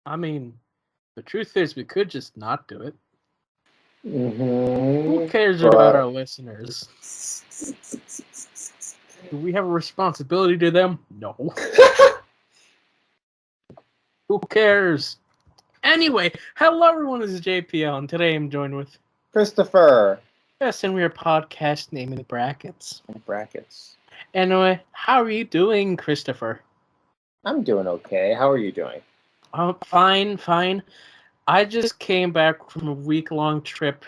I mean, the truth is we could just not do it. Mm-hmm. Who cares about our listeners? Do we have a responsibility to them? No. Who cares? Anyway, hello everyone, this is JPL, and today I'm joined with Christopher. yes, and we are podcast name in brackets. Brackets. Anyway, how are you doing, Christopher? I'm doing okay. How are you doing? Fine. I just came back from a week-long trip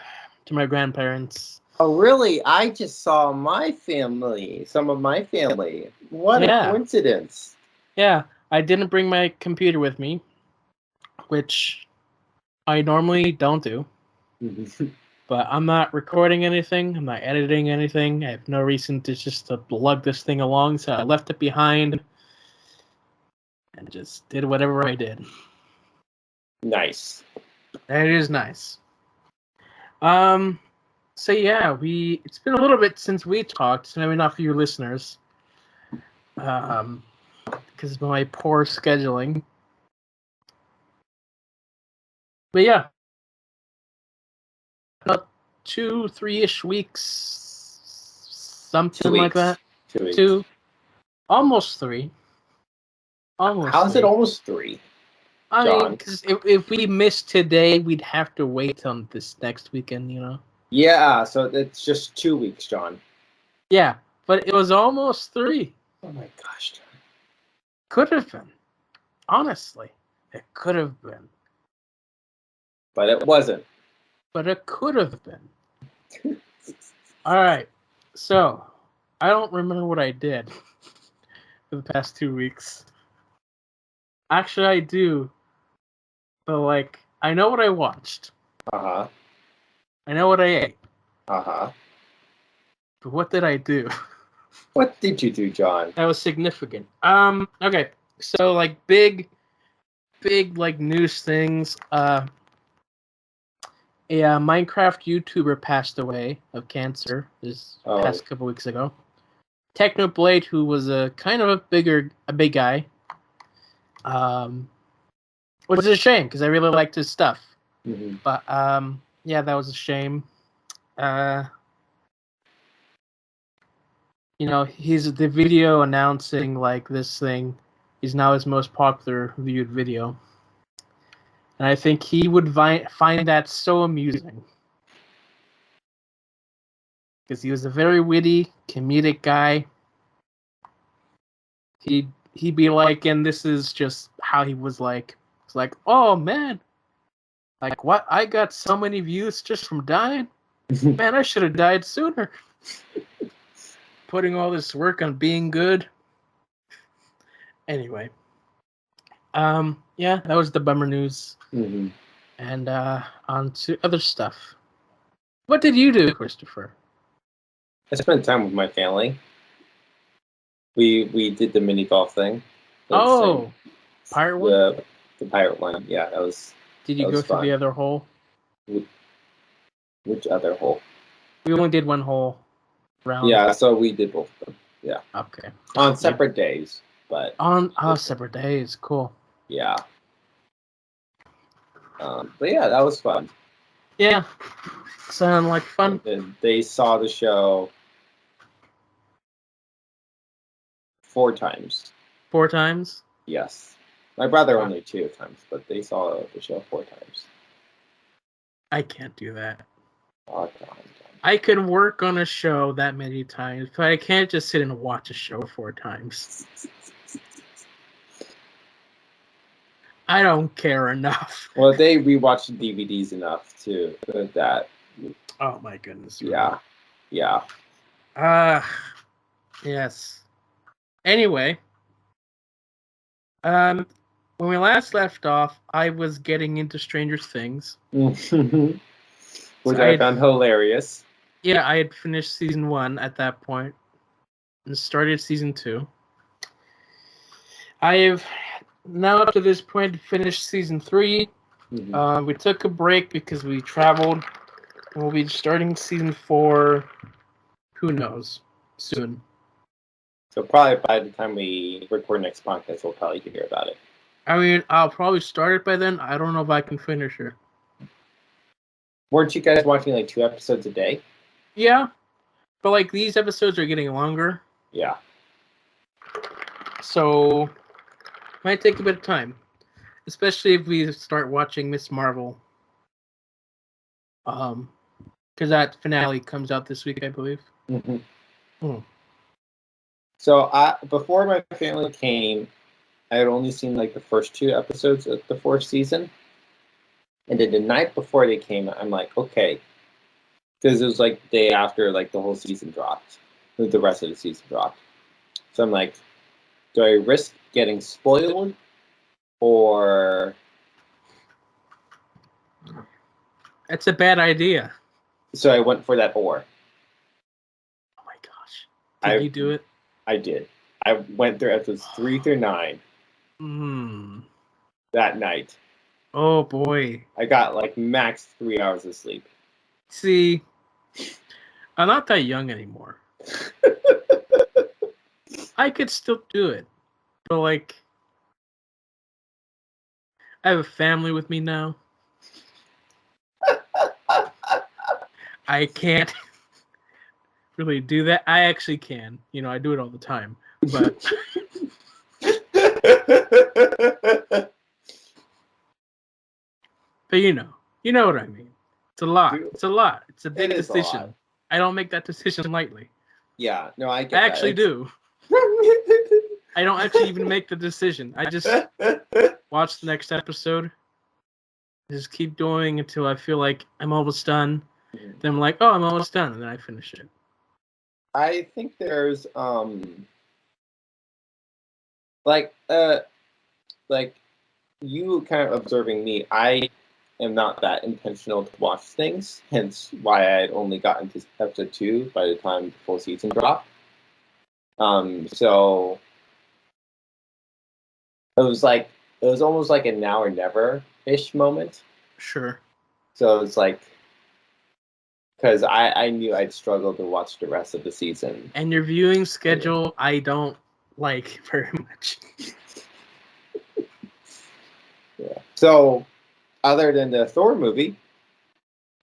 to my grandparents. Oh, really? I just saw some of my family. What a coincidence. Yeah, I didn't bring my computer with me, which I normally don't do. But I'm not recording anything. I'm not editing anything. I have no reason to just lug this thing along, so I left it behind and just did whatever I did. Nice. That is nice. So yeah, it's been a little bit since we talked, so maybe not for you listeners. Because of my poor scheduling. But yeah. About 2-3-ish weeks. Something like that. 2 weeks. 2. Almost 3. How's it almost 3? I mean, because if we missed today, we'd have to wait till this next weekend, you know? Yeah, so it's just 2 weeks, John. Yeah, but it was almost 3. Oh my gosh, John. Could have been. Honestly, it could have been. But it wasn't. But it could have been. Alright, so, I don't remember what I did for the past 2 weeks. Actually, I do. But, I know what I watched. Uh-huh. I know what I ate. Uh-huh. But what did I do? What did you do, John? That was significant. Okay. So, big, news things. A Minecraft YouTuber passed away of cancer this past couple weeks ago. Technoblade, who was a big guy. Which is a shame because I really liked his stuff. Mm-hmm. But yeah, that was a shame. He's the video announcing this thing is now his most popular viewed video. And I think he would find that so amusing. Because he was a very witty, comedic guy. He'd be and this is just how he was like. It's like, oh man, what? I got so many views just from dying? Man, I should have died sooner. Putting all this work on being good. Anyway. Yeah, that was the bummer news. Mm-hmm. And on to other stuff. What did you do, Christopher? I spent time with my family. We did the mini golf thing. Pirate one? The pirate one, yeah, that was. Did you go through the other hole? Which other hole? We only did one hole round. Yeah, so we did both of them. Yeah. Okay. On separate days, but on separate days, cool. Yeah. But yeah, that was fun. Yeah. Sound like fun. And they saw the show 4 times. 4 times? Yes. My brother only 2 times, but they saw the show 4 times. I can't do that. Oh, God. I could work on a show that many times, but I can't just sit and watch a show 4 times. I don't care enough. Well, they rewatched the DVDs enough to that. Oh my goodness. Yeah. Yeah. Yes. Anyway, when we last left off, I was getting into Stranger Things. Which I found hilarious. Yeah, I had finished season 1 at that point and started season 2. I have now up to this point finished season 3. Mm-hmm. We took a break because we traveled. And we'll be starting season 4, who knows, soon. So probably by the time we record next podcast, we'll probably hear about it. I mean, I'll probably start it by then. I don't know if I can finish it. Weren't you guys watching like 2 episodes a day? Yeah, but like these episodes are getting longer. Yeah. So might take a bit of time, especially if we start watching Miss Marvel. Because that finale comes out this week, I believe. Mm-hmm. Mm. So before my family came, I had only seen like the first 2 episodes of the 4th season. And then the night before they came, I'm like, okay. Because it was like the day after like the whole season dropped. The rest of the season dropped. So I'm like, do I risk getting spoiled? Or... That's a bad idea. So I went for that or. Oh my gosh. Did you do it? I did. I went through episodes 3 through 9 that night. Oh boy. I got like max 3 hours of sleep. See, I'm not that young anymore. I could still do it. But like, I have a family with me now. I can't really do that. I actually can. You know, I do it all the time. But but you know what I mean. It's a lot. It's a lot. It's a big decision. I don't make that decision lightly. Yeah, no, I get that. I actually do. I don't actually even make the decision. I just watch the next episode. Just keep doing until I feel like I'm almost done. Then I'm like, oh, I'm almost done, and then I finish it. I think there's like you kind of observing me. I am not that intentional to watch things, hence why I had only gotten to episode 2 by the time the full season dropped. So it was almost like a now or never-ish moment. Sure. So it's like, because I knew I'd struggle to watch the rest of the season. And your viewing schedule, I don't like very much. Yeah. So, other than the Thor movie,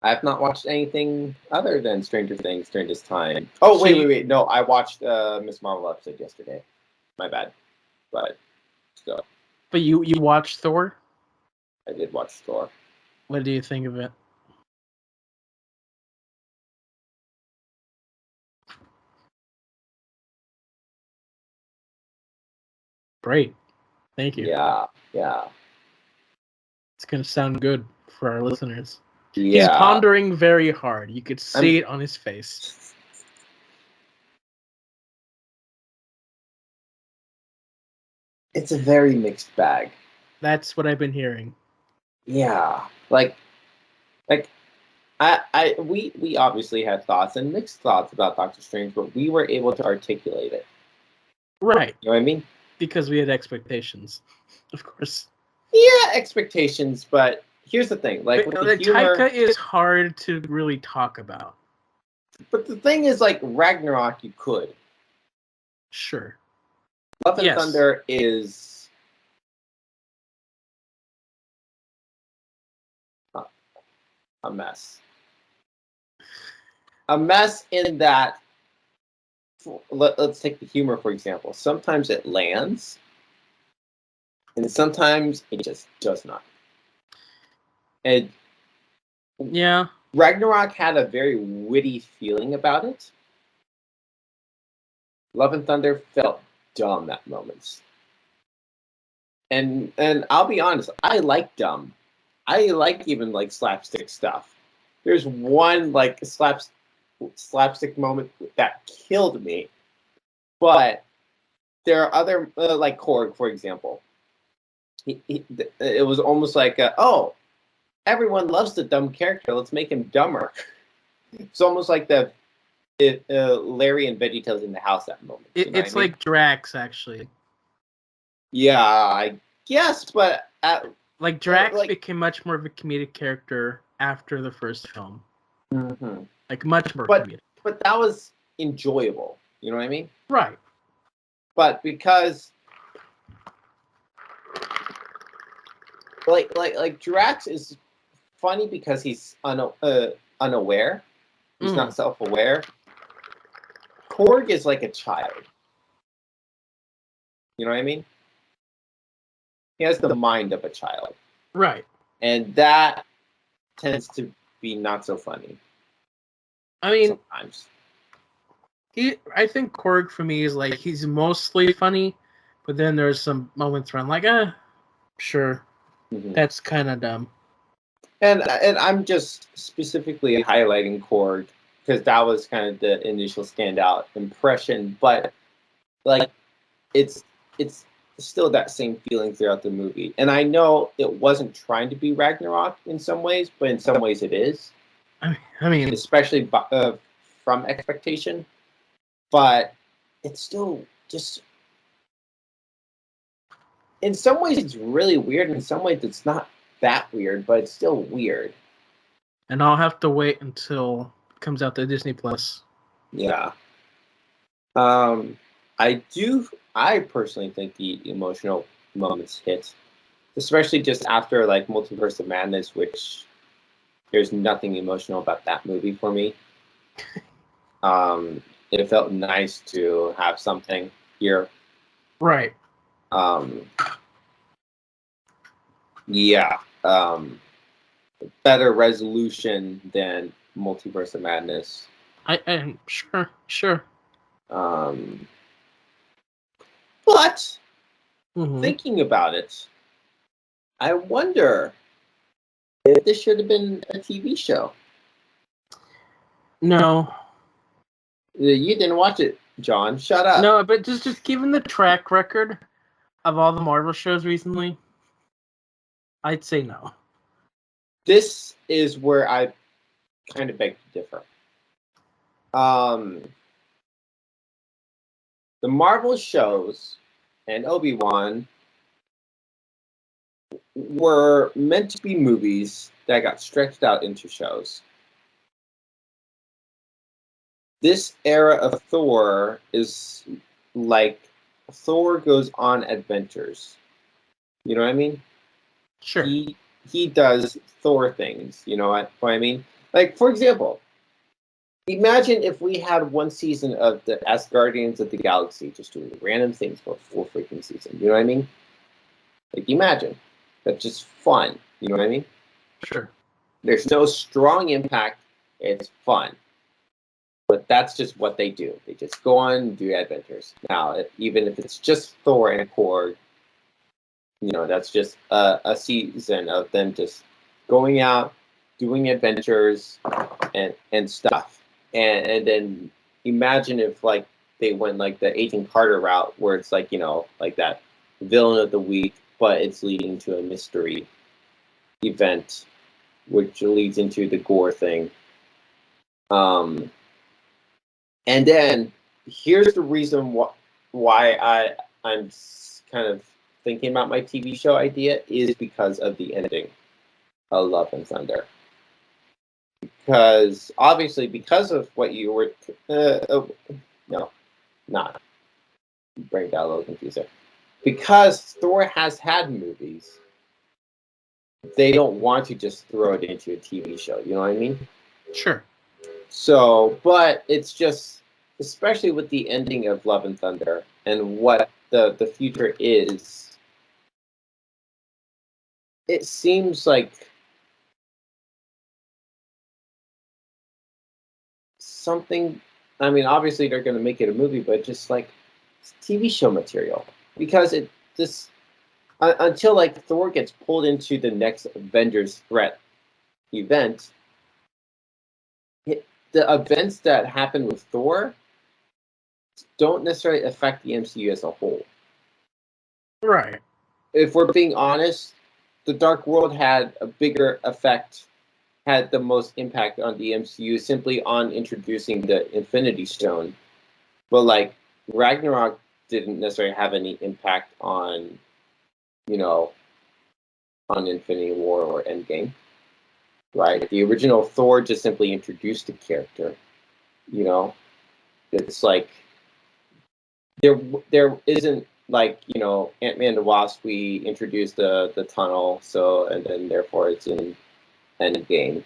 I've not watched anything other than Stranger Things during this time. Oh, wait. No, I watched Miss Marvel episode yesterday. My bad. But still. But you watched Thor? I did watch Thor. What do you think of it? Great. Thank you. Yeah. It's going to sound good for our listeners. Yeah. He's pondering very hard. You could see it on his face. It's a very mixed bag. That's what I've been hearing. Yeah. We obviously had thoughts and mixed thoughts about Doctor Strange, but we were able to articulate it. Right. You know what I mean? Because we had expectations, of course. Yeah, expectations, but here's the thing. Like, with the humor, Taika is hard to really talk about. But the thing is, like, Ragnarok, you could. Sure. Love and Thunder is a mess. A mess in that, let's take the humor, for example. Sometimes it lands, and sometimes it just does not. And yeah, Ragnarok had a very witty feeling about it. Love and Thunder felt dumb at moments. And I'll be honest, I like dumb. I like even like slapstick stuff. There's one like slapstick moment that killed me, but there are other like Korg, for example. It was almost like, oh, everyone loves the dumb character. Let's make him dumber. It's almost like Larry and VeggieTales in the house at the moment. It's like Drax, actually. Yeah, I guess, but like Drax became much more of a comedic character after the first film. Mm-hmm. Like much more comedic. But that was enjoyable. You know what I mean? Right. But because like Drax is funny because he's unaware. He's not self-aware. Korg is like a child. You know what I mean? He has the mind of a child. Right. And that tends to be not so funny. I mean, sometimes. I think Korg for me is like he's mostly funny, but then there's some moments where I'm like, sure, that's kind of dumb. And I'm just specifically highlighting Korg because that was kind of the initial standout impression, but like it's still that same feeling throughout the movie. And I know it wasn't trying to be Ragnarok in some ways, but in some ways it is. I mean, especially from expectation, but it's still just in some ways it's really weird. In some ways it's not that weird, but it's still weird. And I'll have to wait until it comes out to Disney Plus. Yeah. I personally think the emotional moments hit, especially just after like Multiverse of Madness, which there's nothing emotional about that movie for me. It felt nice to have something here. Right. Yeah. Better resolution than Multiverse of Madness. I sure. But thinking about it, I wonder if this should have been a TV show. No. You didn't watch it, John. Shut up. No, but just given the track record of all the Marvel shows recently, I'd say no. This is where I kind of beg to differ. The Marvel shows and Obi-Wan were meant to be movies that got stretched out into shows. This era of Thor is like Thor goes on adventures. You know what I mean? Sure. He does Thor things. You know what I mean? Like, for example, imagine if we had one season of the Asgardians of the Galaxy just doing random things for a full freaking season. You know what I mean? Like, imagine. That's just fun. You know what I mean? Sure. There's no strong impact. It's fun. But that's just what they do. They just go on and do adventures. Now, even if it's just Thor and Korg, that's just a season of them just going out, doing adventures, and stuff. And then imagine if like they went like the Agent Carter route, where it's like like that villain of the week, but it's leading to a mystery event, which leads into the gore thing. And then here's the reason why I'm kind of thinking about my TV show idea is because of the ending of Love and Thunder. Because obviously, because of what you were, no, not bring that a little confuser. Because Thor has had movies, they don't want to just throw it into a TV show. You know what I mean? Sure. So, but it's just, especially with the ending of Love and Thunder and what the future is, it seems like something. I mean, obviously they're going to make it a movie, but just like TV show material, because until like Thor gets pulled into the next Avengers threat event, the events that happen with Thor don't necessarily affect the MCU as a whole. Right. If we're being honest, the Dark World had a bigger effect, had the most impact on the MCU simply on introducing the Infinity Stone. But like Ragnarok didn't necessarily have any impact on, on Infinity War or Endgame. Right? The original Thor just simply introduced the character. It's like there isn't like, Ant-Man and the Wasp, we introduced the tunnel, and then therefore it's in Endgame.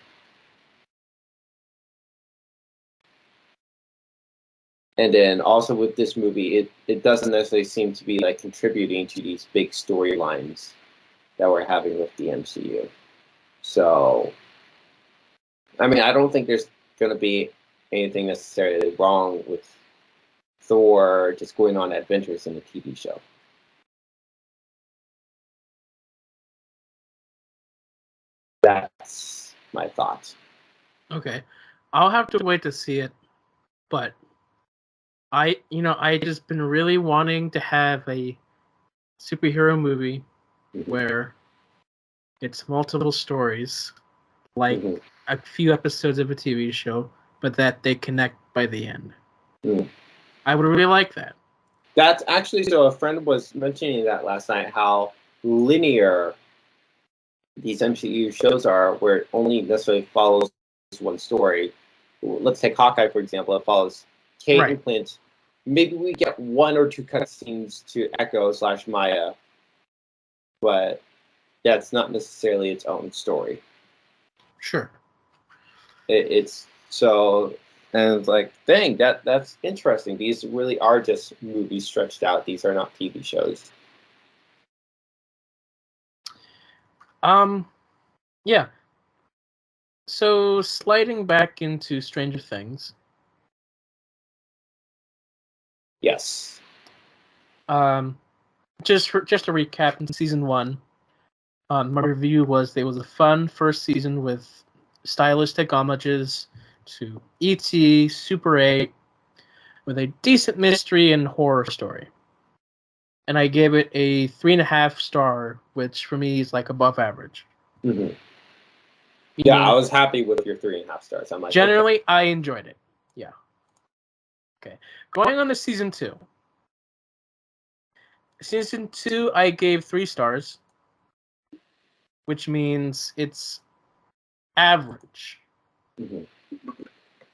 And then also with this movie, it doesn't necessarily seem to be like contributing to these big storylines that we're having with the MCU. So, I mean, I don't think there's going to be anything necessarily wrong with Thor just going on adventures in the TV show. That's my thoughts. Okay. I'll have to wait to see it, but I just been really wanting to have a superhero movie where it's multiple stories, like a few episodes of a TV show, but that they connect by the end. I would really like that. That's actually, so a friend was mentioning that last night, how linear these MCU shows are, where it only necessarily follows one story. Let's take Hawkeye, for example. It follows Kate and Clint. Maybe we get one or two cutscenes to Echo / Maya, but that's not necessarily its own story. Sure. It's so, and it's like, dang, that's interesting. These really are just movies stretched out. These are not TV shows. Yeah. So sliding back into Stranger Things. Yes. Just to recap, in season 1, my review was it was a fun first season with stylistic homages to E.T., Super 8, with a decent mystery and horror story. And I gave it a 3.5 star, which for me is like above average. Mm-hmm. Yeah, I was happy with your 3.5 stars. I'm like, generally, okay. I enjoyed it. Yeah. Okay. Going on to season 2. Season 2, I gave 3 stars, which means it's average. Mm-hmm.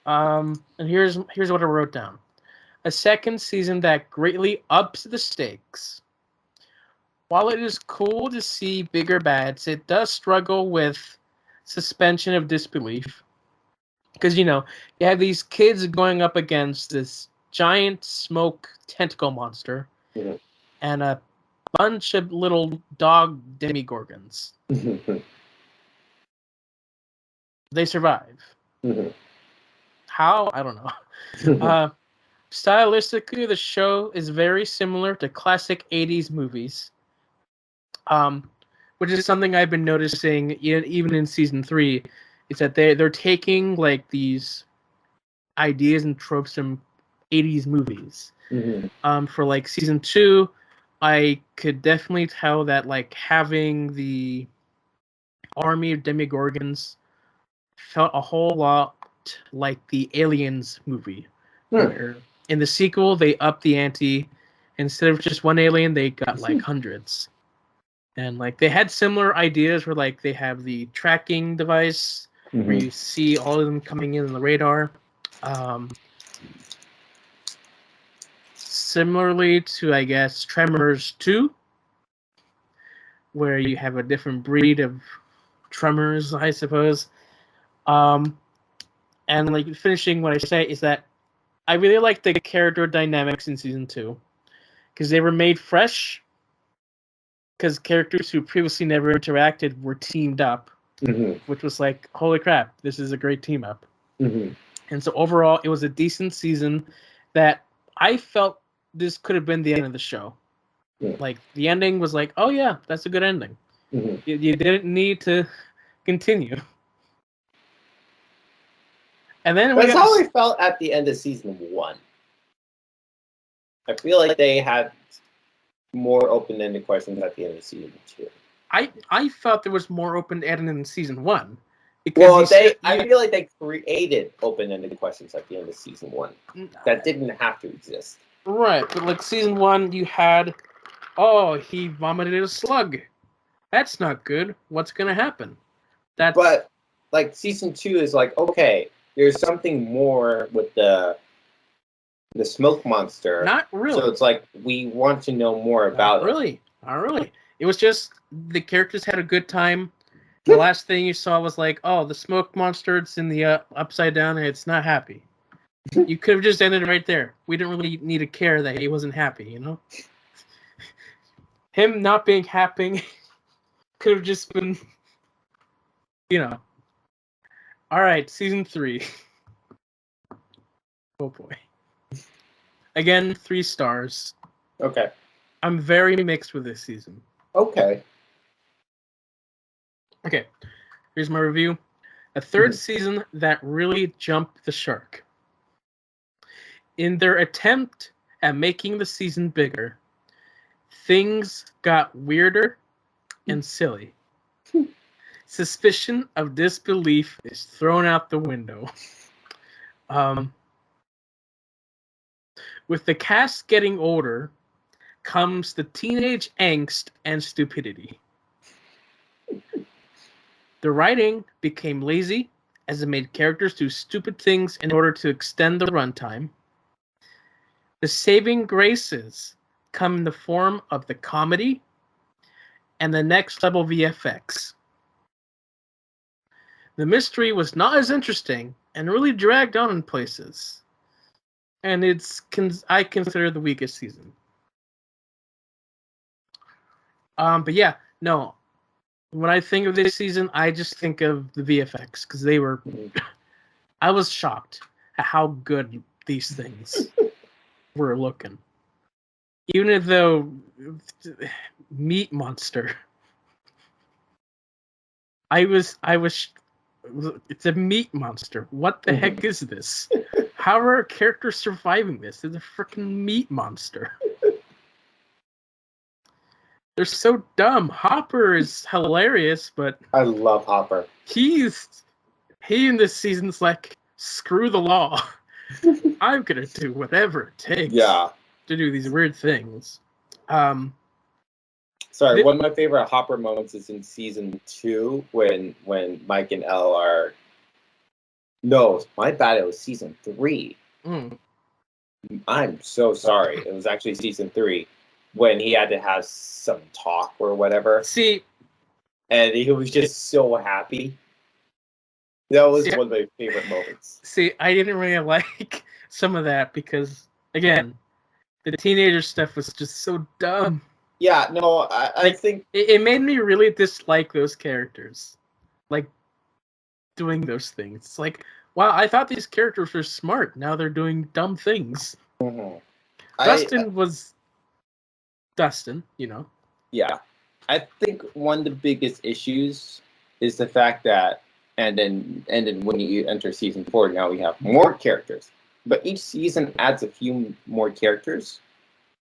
And here's what I wrote down: a second season that greatly ups the stakes. While it is cool to see bigger bads, it does struggle with suspension of disbelief. Because, you have these kids going up against this giant smoke tentacle monster and a bunch of little dog demigorgons. They survive. How? I don't know. Stylistically, the show is very similar to classic 80s movies, which is something I've been noticing even in season 3. Is that they're taking like these ideas and tropes from 80s movies. For like season 2, I could definitely tell that like having the army of demigorgons felt a whole lot like the Aliens movie, where in the sequel they upped the ante. Instead of just one alien, they got like hundreds. And like they had similar ideas where like they have the tracking device where you see all of them coming in on the radar. Similarly to, I guess, Tremors 2, where you have a different breed of tremors, I suppose. And like finishing what I say is that I really like the character dynamics in season 2 because they were made fresh. Because characters who previously never interacted were teamed up, which was like, holy crap, this is a great team up. And so overall, it was a decent season that I felt this could have been the end of the show. Like, the ending was like, oh yeah, that's a good ending. You didn't need to continue. And then that's how I felt at the end of season 1. I feel like they had more open-ended questions at the end of season 2. I felt there was more open-ended in season 1. Well, I feel like they created open-ended questions at the end of season 1 that didn't have to exist. Right, but like season 1, you had, oh, he vomited a slug. That's not good. What's gonna happen? But like season 2 is like, okay, there's something more with the the smoke monster. Not really. So it's like we want to know more about Not really. Not really. It was just the characters had a good time. The last thing you saw was like, oh, the smoke monster, it's in the upside down and it's not happy. You could have just ended right there. We didn't really need to care that he wasn't happy, you know? Him not being happy could have just been, you know. All right, season 3. Oh boy. Again, 3 stars. Okay. I'm very mixed with this season. Okay. Okay, here's my review. A third season that really jumped the shark. In their attempt at making the season bigger, things got weirder and silly. Suspicion of disbelief is thrown out the window. With the cast getting older comes the teenage angst and stupidity. The writing became lazy as it made characters do stupid things in order to extend the runtime. The saving graces come in the form of the comedy and the next level VFX. The mystery was not as interesting and really dragged on in places. And I consider the weakest season. But yeah, no. When I think of this season, I just think of the VFX because they were. I was shocked at how good these things were looking. Even though Meat Monster, I was. It's a meat monster. What the heck is this? How are characters surviving this? It's a freaking meat monster. They're so dumb. Hopper is hilarious, but I love Hopper. He in this season's like, screw the law. I'm gonna do whatever it takes to do these weird things. Sorry, one of my favorite Hopper moments is in season 2 when Mike and Elle are. No, my bad. It was season 3. I'm so sorry. It was actually season 3 when he had to have some talk or whatever. See, and he was just so happy. That was one of my favorite moments. See, I didn't really like some of that because, again, the teenager stuff was just so dumb. Yeah, no, I think it made me really dislike those characters, like doing those things. It's like, wow, I thought these characters were smart. Now they're doing dumb things. Dustin was Dustin, you know. Yeah, I think one of the biggest issues is the fact that, and then when you enter season 4, now we have more characters, but each season adds a few more characters,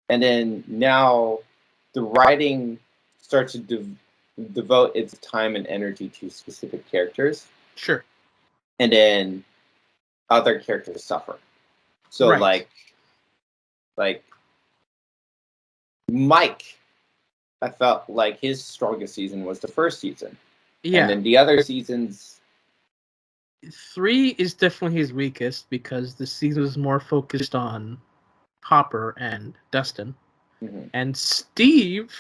and then now the writing starts to devote its time and energy to specific characters. Sure. And then other characters suffer. So like Mike, I felt like his strongest season was the first season. Yeah. And then the other seasons. 3 is definitely his weakest because the season was more focused on Hopper and Dustin. And Steve,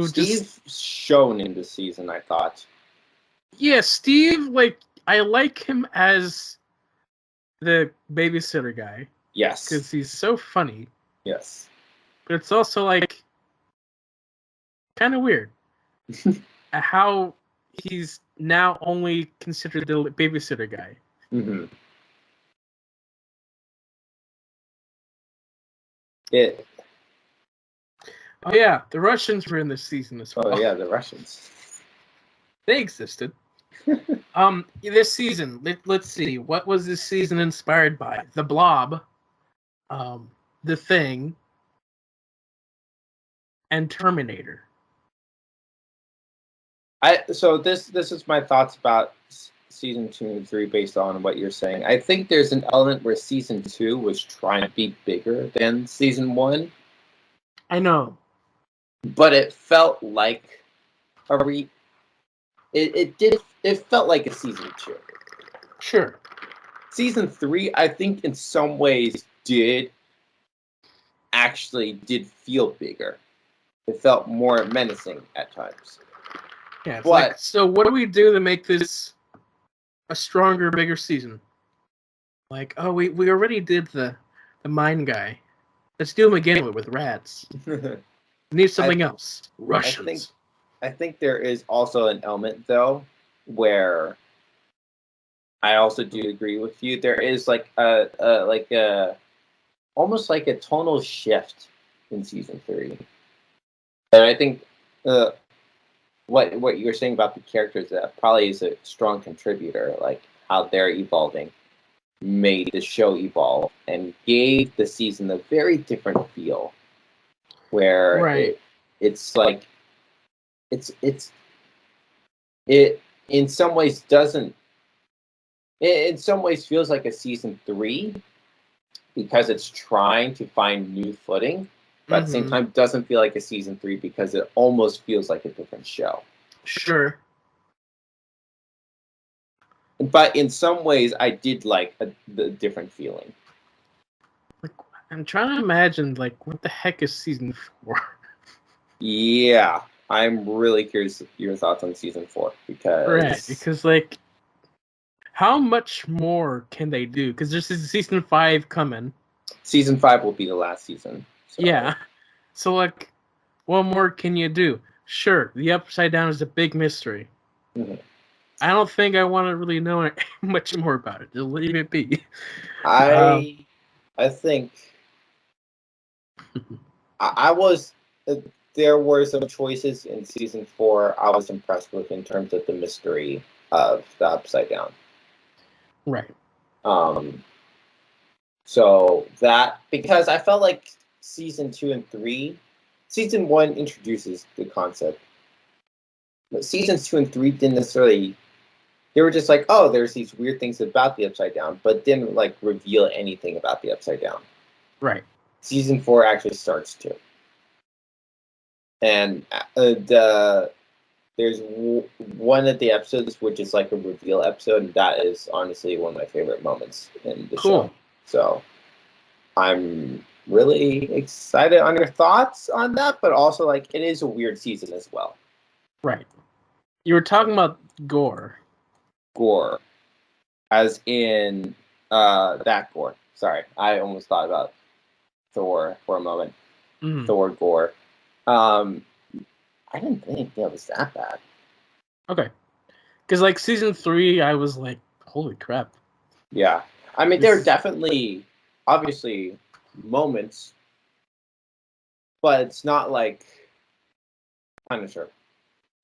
Steve shone in this season, I thought. Yeah, Steve, I like him as the babysitter guy. Yes. Because he's so funny. Yes. But it's also, kind of weird how he's now only considered the babysitter guy. Oh yeah, the Russians were in this season as well. Oh yeah, the Russians. They existed. This season, let's see, what was this season inspired by? The Blob, The Thing, and Terminator. So this is my thoughts about season 2 and 3 based on what you're saying. I think there's an element where season 2 was trying to be bigger than season 1. I know. But it felt like it felt like a season 2. Sure. season 3, I think in some ways did feel bigger. It felt more menacing at times. Yeah, it's like, so what do we do to make this a stronger, bigger season? Like, oh, we already did the mine guy. Let's do him again with rats. We need something else. Russians. I think there is also an element though where I also do agree with you. There is like a almost like a tonal shift in season 3, and I think what you're saying about the characters that probably is a strong contributor, like how they're evolving, made the show evolve and gave the season a very different feel, where it's like it in some ways doesn't. It in some ways feels like a season 3 because it's trying to find new footing, but at the same time doesn't feel like a season 3 because it almost feels like a different show. Sure. But in some ways, I did like the different feeling. Like, I'm trying to imagine, like, what the heck is season 4? Yeah, I'm really curious your thoughts on season 4 because like, how much more can they do? Because there's season 5 coming. Season 5 will be the last season. So. Yeah. So like, what more can you do? Sure, the Upside Down is a big mystery. Mm-hmm. I don't think I want to really know much more about it. Just leave it be. I think I was. There were some choices in season 4 I was impressed with in terms of the mystery of the Upside Down. Right. So that, because I felt like season 2 and 3, season 1 introduces the concept, but seasons 2 and 3 didn't necessarily. They were just like, oh, there's these weird things about the Upside Down, but didn't like reveal anything about the Upside Down. Right. Season 4 actually starts to. And there's one of the episodes which is like a reveal episode, and that is honestly one of my favorite moments in the show. So I'm really excited on your thoughts on that, but also like it is a weird season as well. Right. You were talking about gore. Gore. As in that gore. Sorry, I almost thought about Thor for a moment. Thor gore. I didn't think that was that bad. Okay. Because, like, season 3, I was like, holy crap. Yeah. I mean, there are definitely, obviously, moments, but it's not like Punisher.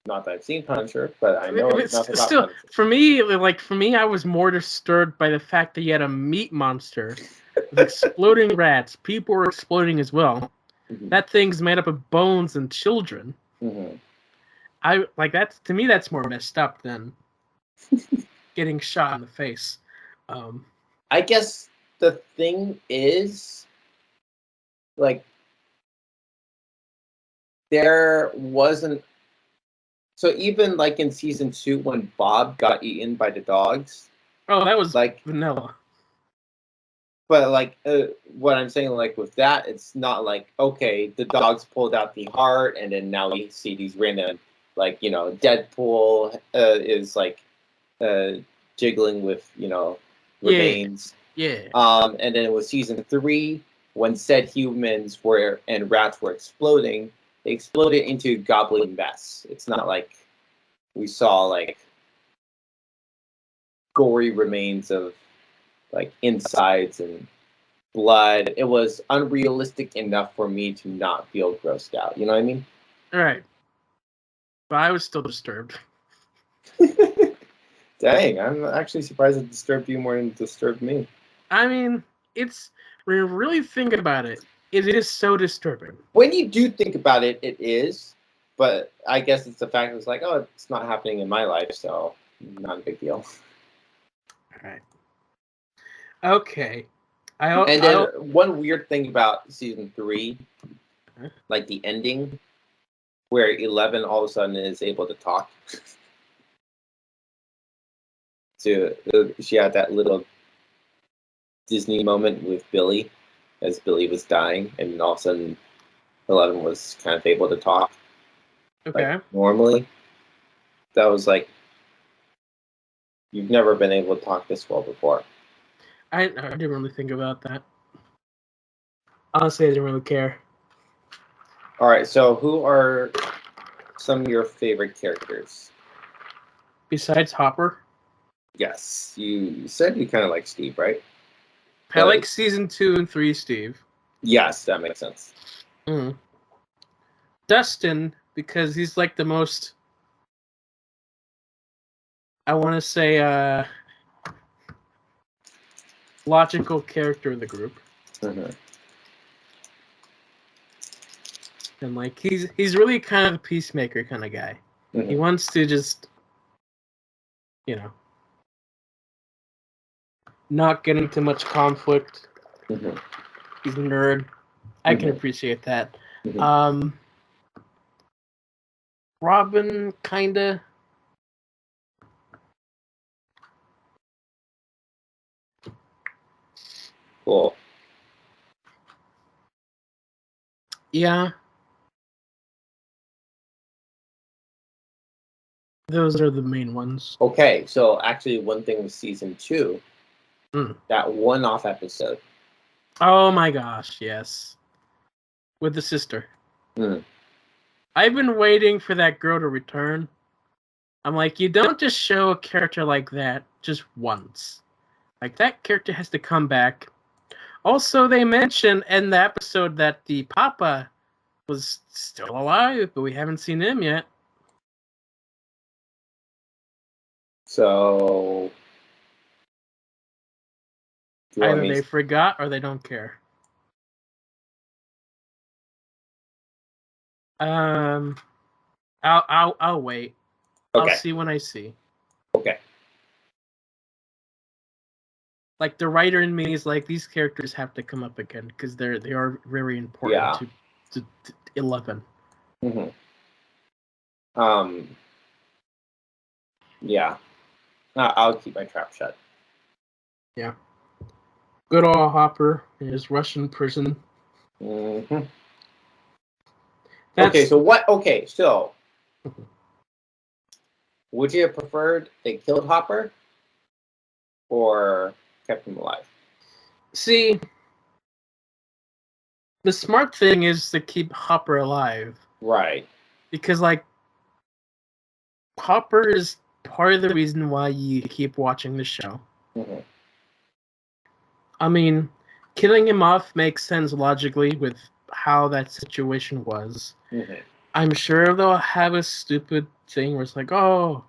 Not that I've seen Punisher, but I know it's nothing about Punisher. For me, I was more disturbed by the fact that you had a meat monster with exploding rats. People were exploding as well. Mm-hmm. That thing's made up of bones and children. Mm-hmm. I like that. To me, that's more messed up than getting shot in the face. I guess the thing is, like, there wasn't. So even like in season 2, when Bob got eaten by the dogs. Oh, that was like vanilla. But like what I'm saying, like with that, it's not like, okay, the dogs pulled out the heart, and then now we see these random, like, you know, Deadpool is like jiggling with, you know, remains. Yeah. And then with season 3, when said humans were and rats were exploding, they exploded into gobbling mess. It's not like we saw like gory remains of like insides and blood. It was unrealistic enough for me to not feel grossed out. You know what I mean? All right. But I was still disturbed. Dang, I'm actually surprised it disturbed you more than it disturbed me. I mean, when you really think about it, it is so disturbing. When you do think about it, it is. But I guess it's the fact that it's like, oh, it's not happening in my life, so not a big deal. All right. Okay. One weird thing about season 3, like the ending, where 11 all of a sudden is able to talk. So she had that little Disney moment with Billy, as Billy was dying, and all of a sudden 11 was kind of able to talk. Okay. Like, normally, that was like, you've never been able to talk this well before. I didn't really think about that. Honestly, I didn't really care. All right, so who are some of your favorite characters? Besides Hopper? Yes, you said you kind of like Steve, right? I like season 2 and 3, Steve. Yes, that makes sense. Dustin, because he's like the most, I want to say, logical character of the group. Mm-hmm. And like he's really kind of a peacemaker kind of guy. Mm-hmm. He wants to just, not get into much conflict. Mm-hmm. He's a nerd. I can appreciate that. Mm-hmm. Robin, kinda. Cool. Yeah. Those are the main ones. Okay, so actually one thing with season 2, that one-off episode. Oh my gosh, yes. With the sister. I've been waiting for that girl to return. I'm like, you don't just show a character like that just once. Like, that character has to come back. Also, they mentioned in the episode that the Papa was still alive, but we haven't seen him yet. So either they forgot or they don't care. I'll wait. Okay. I'll see when I see. Okay. Like, the writer in me is like, these characters have to come up again because they are very important to 11. Mm-hmm. Yeah. I'll keep my trap shut. Yeah. Good old Hopper in his Russian prison. Mm-hmm. Okay, so what? Okay, so would you have preferred they killed Hopper or kept him alive? See, the smart thing is to keep Hopper alive. Right. Because, like, Hopper is part of the reason why you keep watching the show. Mm-hmm. I mean, killing him off makes sense logically with how that situation was. Mm-hmm. I'm sure they'll have a stupid thing where it's like, oh,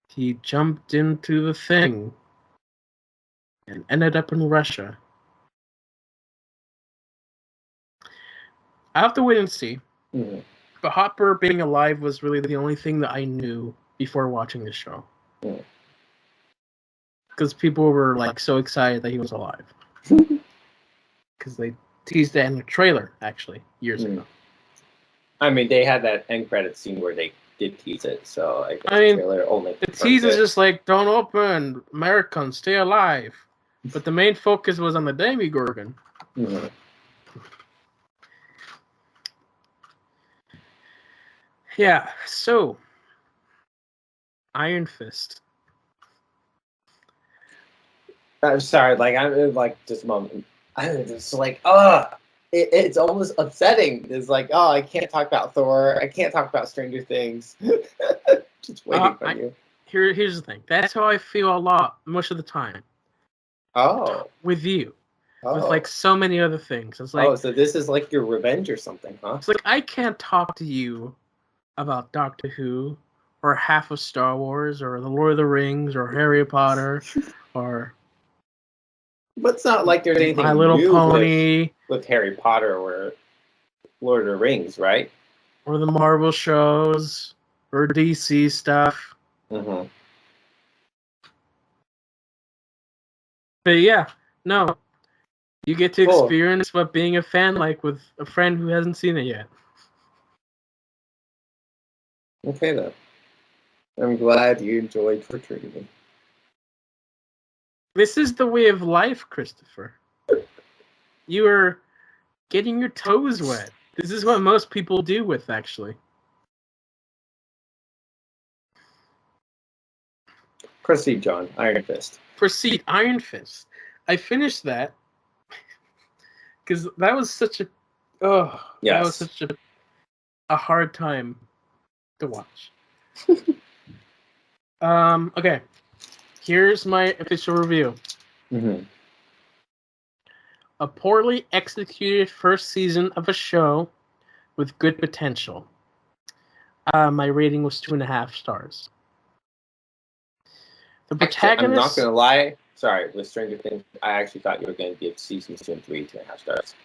he jumped into the thing and ended up in Russia. I have to wait and see. Mm-hmm. But Hopper being alive was really the only thing that I knew before watching the show. Because people were like so excited that he was alive. Because they teased that in the trailer, actually, years ago. I mean, they had that end credit scene where they did tease it, so I guess I mean, the trailer only the tease is just like, don't open, Americans, stay alive. But the main focus was on the Demogorgon. Mm-hmm. Yeah, so Iron Fist. I'm sorry, like I'm like just a moment. I'm just like, it's almost upsetting. It's like, oh, I can't talk about Thor. I can't talk about Stranger Things. Just waiting for you. Here's the thing. That's how I feel a lot, most of the time. Oh. With you. Oh. With like so many other things. It's like, oh, so this is like your revenge or something, huh? It's like I can't talk to you about Doctor Who or half of Star Wars or The Lord of the Rings or Harry Potter or But it's not like there's anything My Little new Pony with Harry Potter or Lord of the Rings, right? Or the Marvel shows or DC stuff. Mm-hmm. But yeah, no. You get to experience what being a fan like with a friend who hasn't seen it yet. Okay, then. I'm glad you enjoyed torturing me. This is the way of life, Christopher. You are getting your toes wet. This is what most people do with, actually. Proceed, John. Iron Fist. Proceed, Iron Fist. I finished that because that was such a that was such a hard time to watch. Okay. Here's my official review. Mm-hmm. A poorly executed first season of a show with good potential. My rating was 2.5 stars. The protagonist. I'm not gonna lie. Sorry, with Stranger Things, I actually thought you were going to give season 2 and 3 2.5 stars.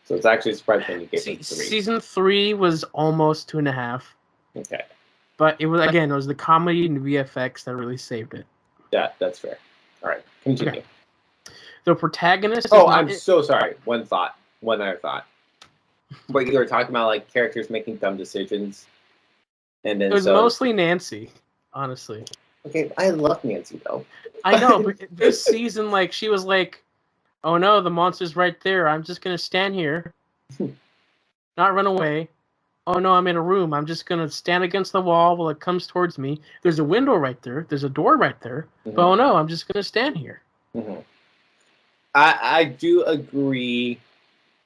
So it's actually surprising you gave it 3. Season 3 was almost 2.5. Okay. But it was the comedy and VFX that really saved it. That's fair. All right, continue. Okay. The protagonist. I'm so sorry. One other thought. But you were talking about like characters making dumb decisions, and then it was mostly Nancy, honestly. Okay, I love Nancy though. I know, but this season, like, she was like, "Oh no, the monster's right there. I'm just gonna stand here, not run away. Oh no, I'm in a room. I'm just gonna stand against the wall while it comes towards me. There's a window right there. There's a door right there. Mm-hmm. But oh no, I'm just gonna stand here." Mm-hmm. I do agree.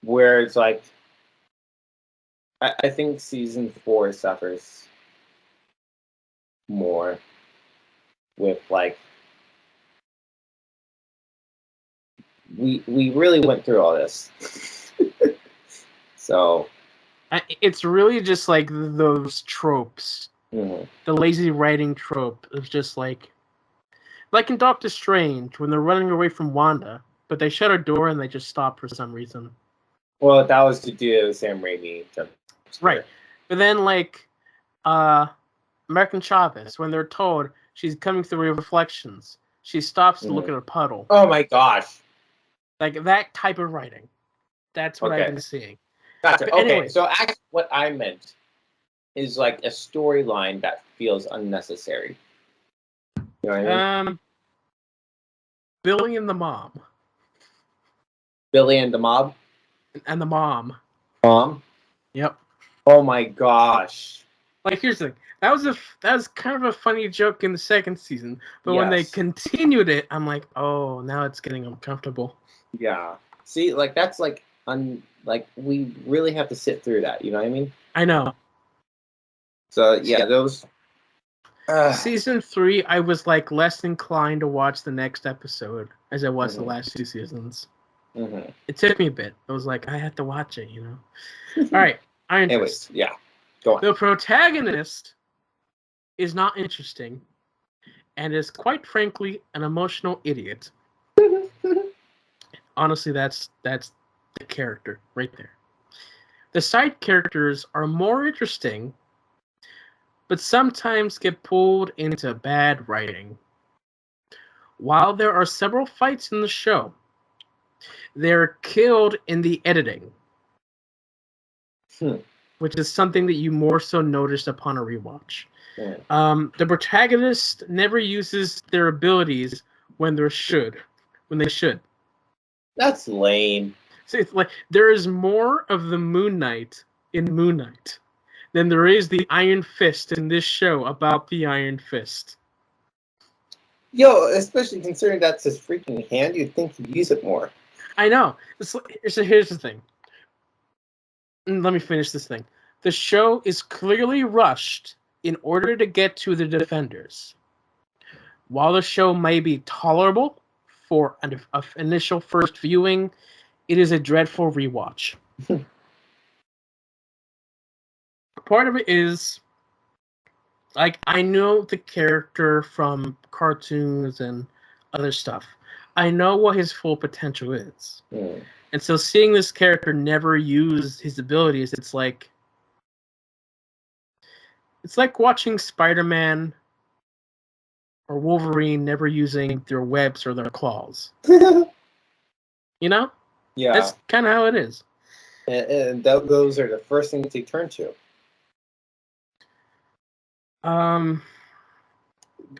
Where it's like, I think season 4 suffers more with like we really went through all this. So it's really just like those tropes. Mm-hmm. The lazy writing trope is just like in Doctor Strange when they're running away from Wanda, but they shut a door and they just stop for some reason. Well, that was to do with Sam Raimi. Right. But then like American Chavez, when they're told she's coming through reflections, she stops to look at a puddle. Oh my gosh. Like that type of writing. That's what I've been seeing. Gotcha. But anyway, so actually what I meant is like a storyline that feels unnecessary. You know what I mean? Billy and the Mom. Billy and the Mob? And the Mom. Mom? Yep. Oh my gosh. Like, here's the thing. That was kind of a funny joke in the second season, but when they continued it, I'm like, oh, now it's getting uncomfortable. Yeah. See, like that's like we really have to sit through that. You know what I mean? I know. So yeah, those. Season 3, I was like less inclined to watch the next episode as I was the last 2 seasons. Mm-hmm. It took me a bit. I was like, I had to watch it, you know. All right, Iron Fist. Yeah, go on. The protagonist is not interesting, and is quite frankly an emotional idiot. Honestly, that's the character right there. The side characters are more interesting, but sometimes get pulled into bad writing. While there are several fights in the show, they're killed in the editing, which is something that you more so notice upon a rewatch. The protagonist never uses their abilities when they should. That's lame. So it's like there is more of the Moon Knight in Moon Knight than there is the Iron Fist in this show about the Iron Fist. Yo, especially considering that's his freaking hand, you'd think he'd use it more. I know. So here's the thing. Let me finish this thing. The show is clearly rushed in order to get to the Defenders. While the show may be tolerable for an initial first viewing, it is a dreadful rewatch. Part of it is, like, I know the character from cartoons and other stuff. I know what his full potential is. And so seeing this character never use his abilities, it's like watching Spider-Man or Wolverine never using their webs or their claws. You know? Yeah. That's kind of how it is. And those are the first things they turn to.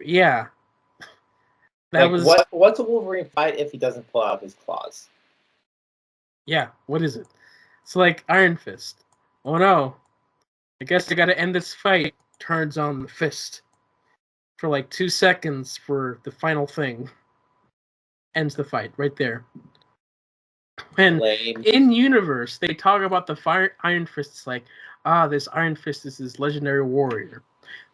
Yeah. What's a Wolverine fight if he doesn't pull out his claws? Yeah, what is it? It's like Iron Fist. Oh no. I guess I gotta end this fight. Turns on the fist. For like 2 seconds for the final thing. Ends the fight right there. And in universe, they talk about the Iron Fist. It's like, this Iron Fist is this legendary warrior.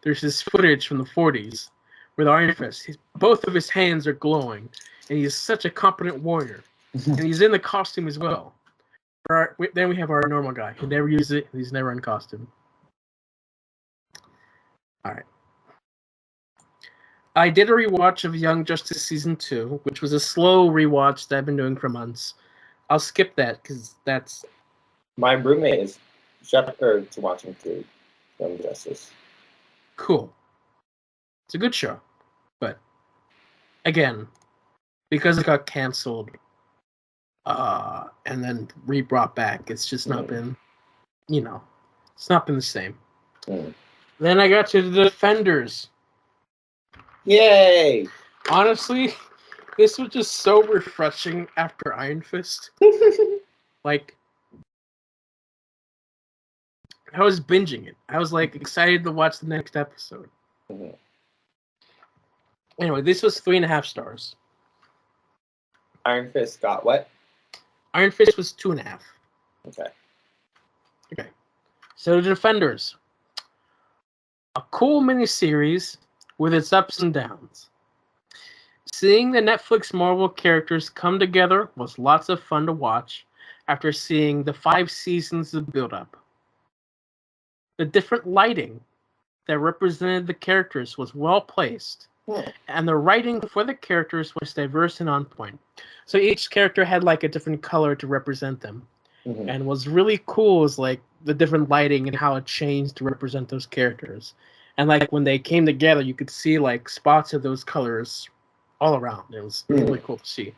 There's this footage from the 40s where the Iron Fist, both of his hands are glowing, and he's such a competent warrior. And he's in the costume as well. Then we have our normal guy who never uses it. He's never in costume. All right. I did a rewatch of Young Justice Season 2, which was a slow rewatch that I've been doing for months. I'll skip that because that's... My roommate is watching through Young Justice. Cool. It's a good show. But, again, because it got canceled and then re-brought back, it's just not been, it's not been the same. Then I got to the Defenders. Yay! Honestly, this was just so refreshing after Iron Fist. Like, I was binging it. I was like excited to watch the next episode. Anyway, this was 3.5 stars. Iron Fist got what? Iron Fist was 2.5. Okay. So the Defenders. A cool miniseries with its ups and downs. Seeing the Netflix Marvel characters come together was lots of fun to watch after seeing the 5 seasons of build-up. The different lighting that represented the characters was well placed, and the writing for the characters was diverse and on point. So each character had like a different color to represent them. And what's really cool is like the different lighting and how it changed to represent those characters. And like when they came together, you could see like spots of those colors all around. It was really cool to see.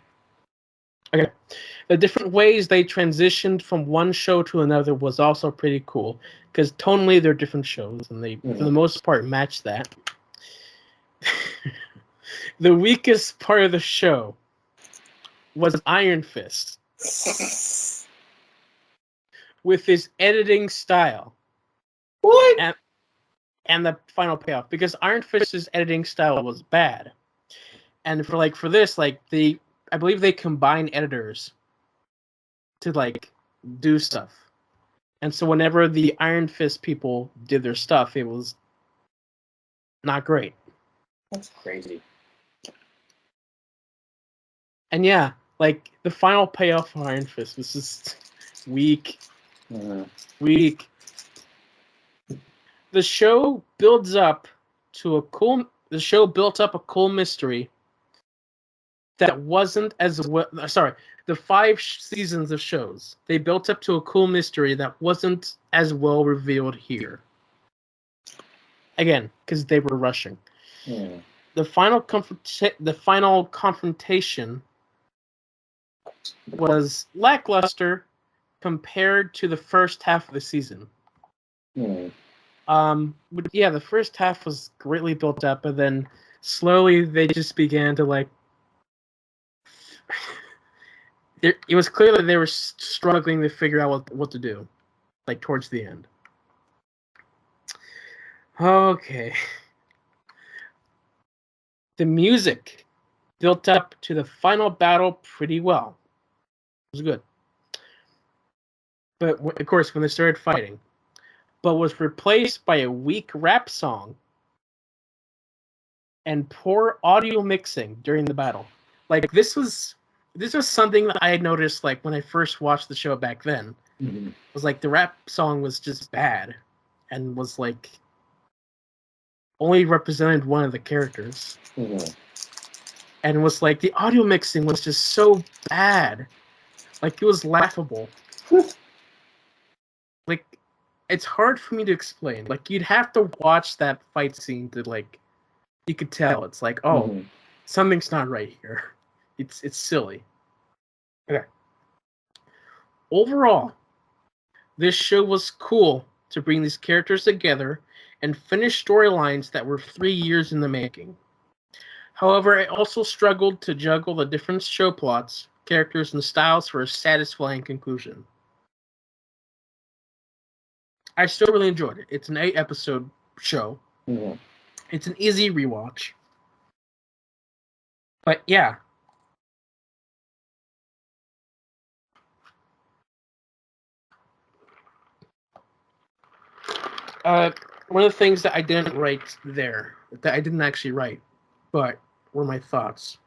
Okay. The different ways they transitioned from one show to another was also pretty cool, because tonally they're different shows, and they, for the most part, match that. The weakest part of the show was Iron Fist. With his editing style. What? And the final payoff. Because Iron Fist's editing style was bad. And for this, like, I believe they combine editors to like do stuff. And so whenever the Iron Fist people did their stuff, it was not great. That's crazy. And yeah, like the final payoff for Iron Fist was just weak. Weak. The show built up a cool mystery that wasn't as well. Sorry, the 5 seasons of shows, they built up to a cool mystery that wasn't as well revealed here. Again, because they were rushing. The final confrontation was lackluster compared to the first half of the season. But yeah, the first half was greatly built up, and then slowly they just began to like. It was clear that they were struggling to figure out what to do, like towards the end. Okay. The music built up to the final battle pretty well. It was good. But of course, when they started fighting, but was replaced by a weak rap song and poor audio mixing during the battle. Like this was something that I had noticed like when I first watched the show back then. It was like the rap song was just bad and was like only represented one of the characters. And was like the audio mixing was just so bad. Like it was laughable. Like it's hard for me to explain. Like you'd have to watch that fight scene to like you could tell it's like, oh, something's not right here. It's silly. Okay. Overall, this show was cool to bring these characters together and finish storylines that were 3 years in the making. However, I also struggled to juggle the different show plots, characters, and styles for a satisfying conclusion. I still really enjoyed it. It's an 8-episode show. Mm-hmm. It's an easy rewatch. But yeah. One of the things that I didn't write there, that I didn't actually write, but were my thoughts,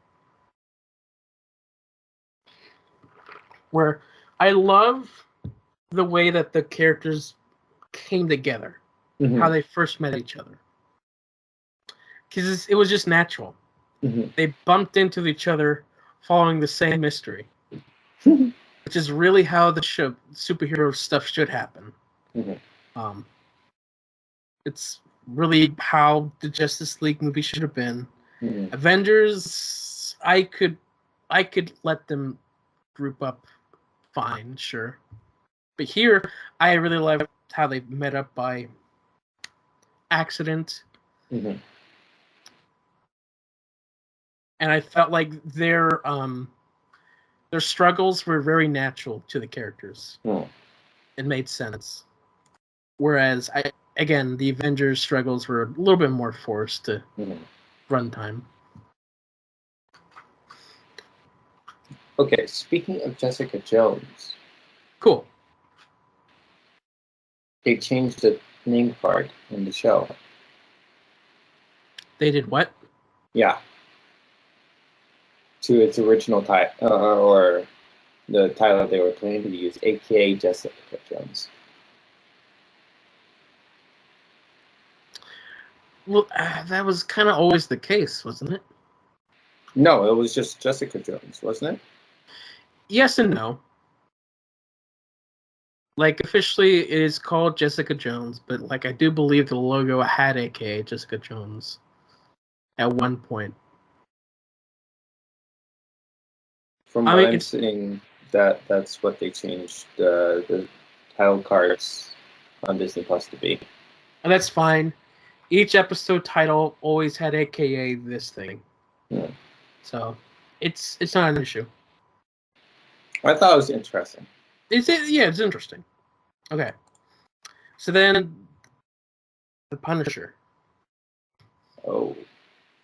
where I love the way that the characters came together, how they first met each other. Because it was just natural. They bumped into each other following the same mystery, which is really how the superhero stuff should happen. It's really how the Justice League movie should have been. Avengers, I could let them group up fine, sure. But here, I really liked how they met up by accident. And I felt like their struggles were very natural to the characters. It made sense. Whereas, the Avengers' struggles were a little bit more forced to runtime. Okay, speaking of Jessica Jones. Cool. They changed the name card in the show. They did what? Yeah. To its original title, or the title they were planning to use, aka Jessica Jones. Well, that was kind of always the case, wasn't it? No, it was just Jessica Jones, wasn't it? Yes and no. Like, officially, it is called Jessica Jones, but, like, I do believe the logo had aka Jessica Jones at one point. From what I'm seeing, that's what they changed the title cards on Disney Plus to be. And that's fine. Each episode title always had aka this thing. Yeah. So, it's not an issue. I thought it was interesting. It's interesting. Okay. So then, The Punisher. Oh.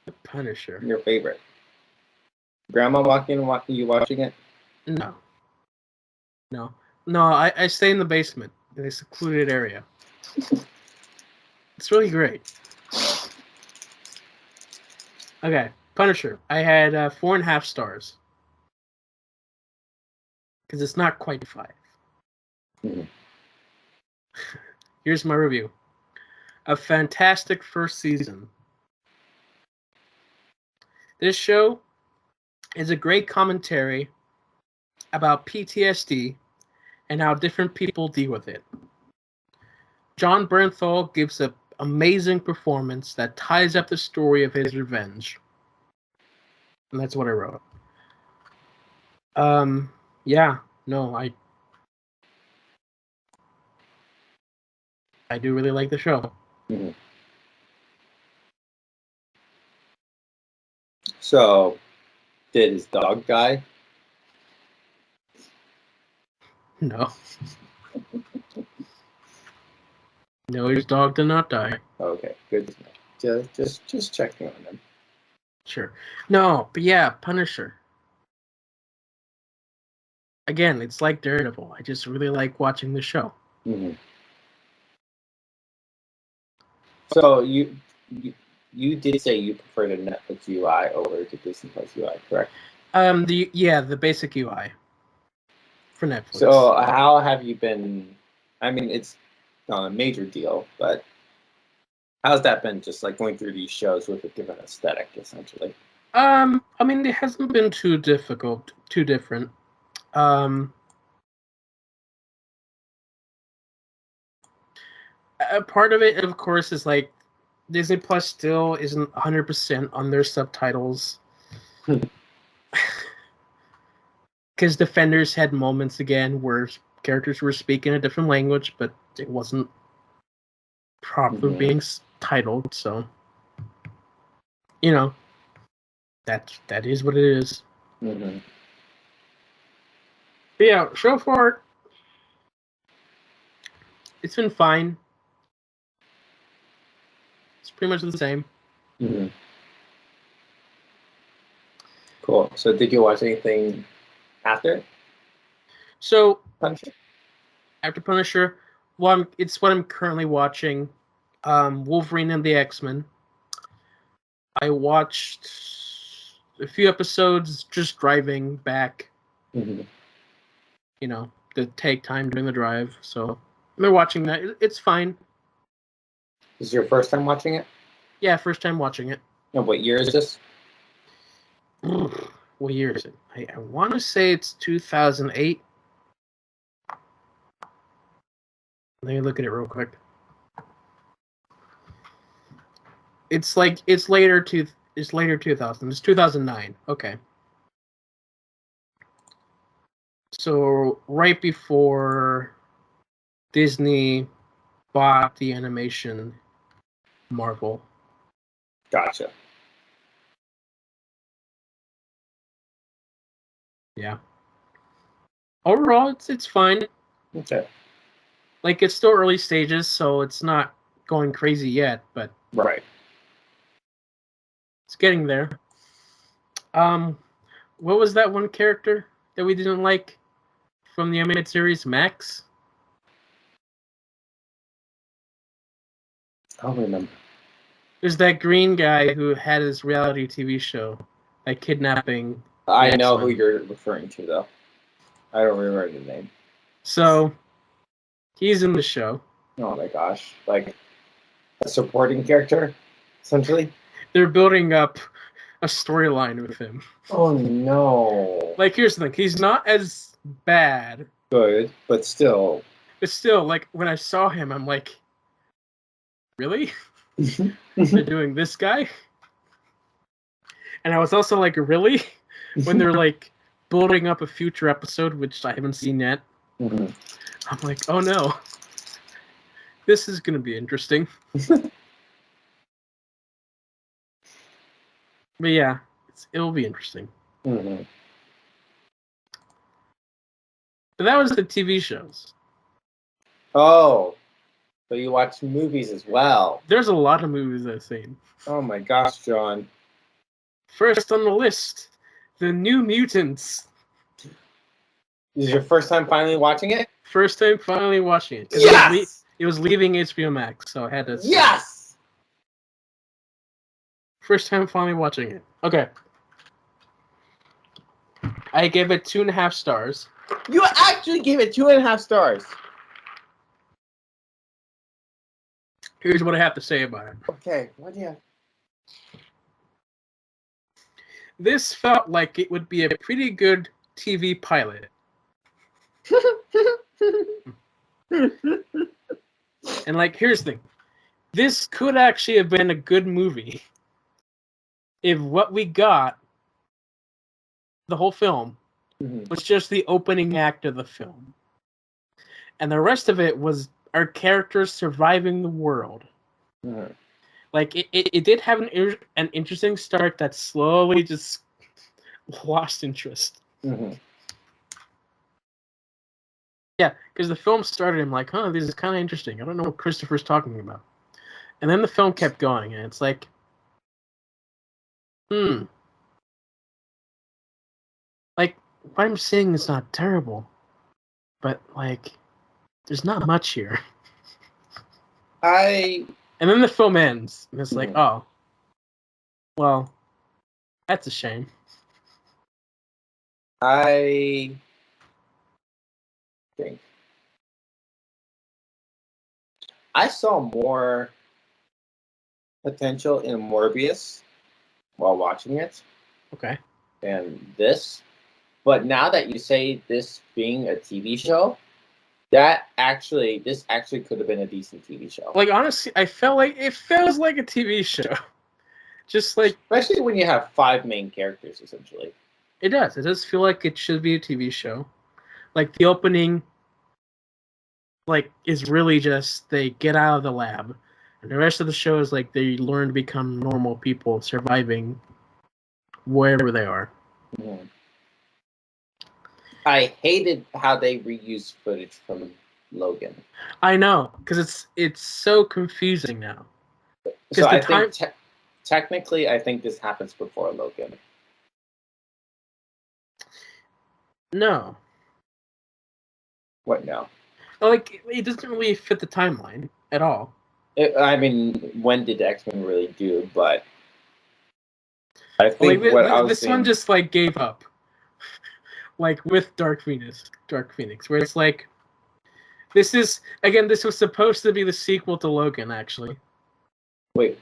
The Punisher. Your favorite. Grandma walking, you watching it? No. I stay in the basement in a secluded area. It's really great. Okay, Punisher. I had 4.5 stars. Because it's not quite 5. Here's my review. A fantastic first season. This show is a great commentary about PTSD and how different people deal with it. John Bernthal gives an amazing performance that ties up the story of his revenge. And that's what I wrote. I do really like the show. So, did his dog die? No. No, his dog did not die. Okay, good to know. Just checking on him. Sure. No, but yeah, Punisher. Again, it's like Daredevil. I just really like watching the show. So you did say you prefer the Netflix UI over the Disney Plus UI, correct? The basic UI for Netflix. So how have you been? I mean, it's not a major deal, but how's that been? Just like going through these shows with a different aesthetic, essentially. I mean, it hasn't been too difficult, too different. A part of it, of course, is like Disney Plus still isn't 100% on their subtitles. Because Defenders had moments again where characters were speaking a different language, but it wasn't properly being titled, so That is what it is. Mm-hmm. But yeah, so far, it's been fine. It's pretty much the same. Mm-hmm. Cool. So did you watch anything after? So Punisher? after Punisher, it's what I'm currently watching. Wolverine and the X-Men. I watched a few episodes just driving back. Mm-hmm. You know, to take time during the drive. So I'm watching that. It's fine. This is your first time watching it? Yeah, first time watching it. And what year is this? What year is it? I want to say it's 2008. Let me look at it real quick. It's later 2000. It's 2009. Okay. So right before Disney bought the animation Marvel. Gotcha. Yeah. Overall, it's fine. Okay. Like, it's still early stages, so it's not going crazy yet, but Right. it's getting there. What was that one character that we didn't like from the animated series, Max? I don't remember. There's that green guy who had his reality TV show, like kidnapping. I know who you're referring to, though. I don't remember the name. So he's in the show. Oh my gosh. Like a supporting character, essentially? They're building up a storyline with him. Oh no. Like, here's the thing. He's not as bad. Good, but still. But still, like, when I saw him, I'm like, really? They're doing this guy? And I was also like, really? When they're like building up a future episode, which I haven't seen yet. Mm-hmm. I'm like, oh no. This is going to be interesting. But yeah, it'll be interesting. Mm-hmm. But that was the TV shows. Oh, so you watch movies as well. There's a lot of movies I've seen. Oh my gosh, John. First on the list, The New Mutants. This is your first time finally watching it? First time finally watching it. Yes! It was leaving HBO Max, so I had to... Yes! First time finally watching it. Okay. I gave it 2.5 stars. You actually gave it 2.5 stars. Here's what I have to say about it. Okay, what do you have? This felt like it would be a pretty good TV pilot. And like, here's the thing. This could actually have been a good movie if what we got, the whole film, was just the opening act of the film. And the rest of it was our characters surviving the world. Mm-hmm. Like, it did have an interesting start that slowly just lost interest. Mm-hmm. Yeah, because the film started, I'm like, this is kind of interesting. I don't know what Christopher's talking about. And then the film kept going, and it's like, like, what I'm saying is not terrible, but, like, there's not much here. And then the film ends, and it's like, oh, well, that's a shame. I think I saw more potential in Morbius while watching it. Okay. Than this. But now that you say this being a TV show, this actually could have been a decent TV show. Like, honestly, I felt like it feels like a TV show. Just like, especially when you have 5 main characters, essentially. It does. It does feel like it should be a TV show. Like, the opening, like, is really just they get out of the lab, and the rest of the show is like they learn to become normal people surviving wherever they are. Yeah. I hated how they reused footage from Logan. I know, because it's so confusing now. So I think technically, I think this happens before Logan. No. What? No. Like, it doesn't really fit the timeline at all. I mean, when did X-Men really do? But I think like, what I was this saying, one just like gave up. Like with Dark Phoenix, where it's like, this was supposed to be the sequel to Logan, actually. Wait,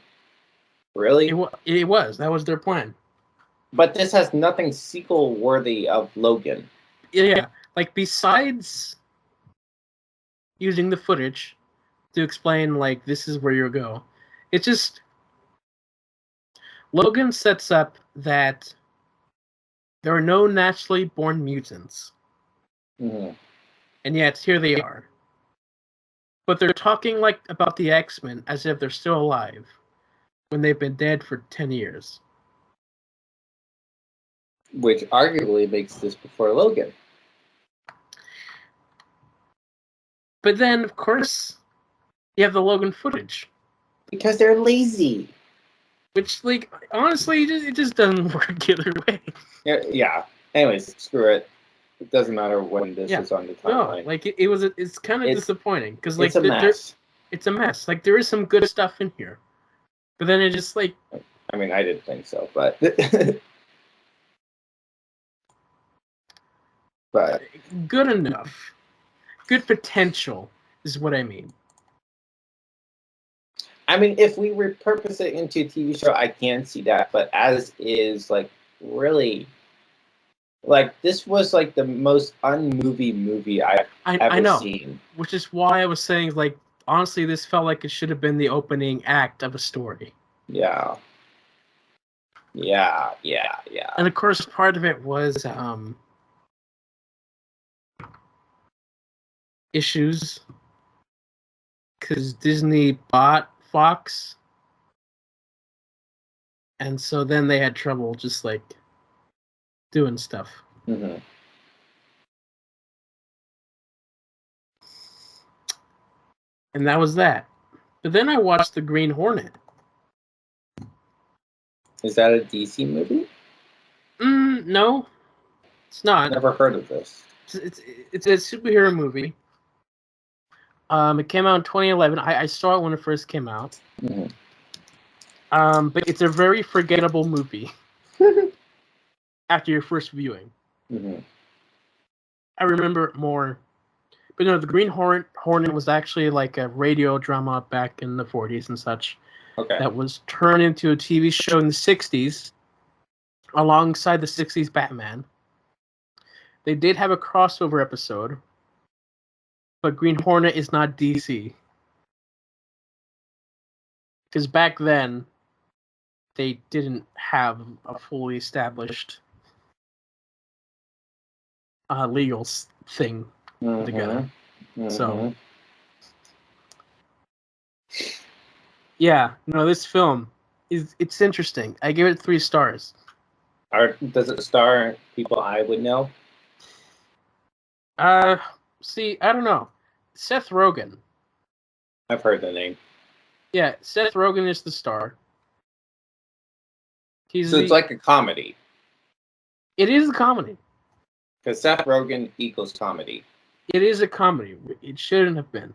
really? It was. That was their plan. But this has nothing sequel worthy of Logan. Yeah, like besides using the footage to explain like this is where you go, it's just Logan sets up that there are no naturally born mutants. Mm-hmm. And yet here they are. But they're talking like about the X-Men as if they're still alive when they've been dead for 10 years. Which arguably makes this before Logan. But then, of course, you have the Logan footage. Because they're lazy. Which, like, honestly, it just doesn't work either way. Yeah. Anyways, screw it. It doesn't matter when this was on the timeline. No, like it's kind of disappointing because like it's a mess. It's a mess. Like there is some good stuff in here, but then it just like. I mean, I didn't think so, but but good enough, good potential is what I mean. I mean, if we repurpose it into a TV show, I can see that. But as is, like, really, like, this was like the most unmovie movie I've ever seen. Which is why I was saying, like, honestly, this felt like it should have been the opening act of a story. Yeah. And of course, part of it was issues because Disney bought Fox, and so then they had trouble just like doing stuff. Mm-hmm. And that was that. But then I watched The Green Hornet. Is that a DC movie? No, it's not. Never heard of this. It's a superhero movie. It came out in 2011. I saw it when it first came out. Mm-hmm. But it's a very forgettable movie after your first viewing. Mm-hmm. I remember it more. But no, The Green Hornet was actually like a radio drama back in the 40s and such. Okay. That was turned into a TV show in the 60s alongside the 60s Batman. They did have a crossover episode, but Green Hornet is not DC. Because back then, they didn't have a fully established legal thing together. Mm-hmm. So, yeah, no, this film it's interesting. I give it 3 stars. Does it star people I would know? See, I don't know. Seth Rogen. I've heard the name. Yeah, Seth Rogen is the star. So it's like a comedy. It is a comedy. Because Seth Rogen equals comedy. It is a comedy. It shouldn't have been.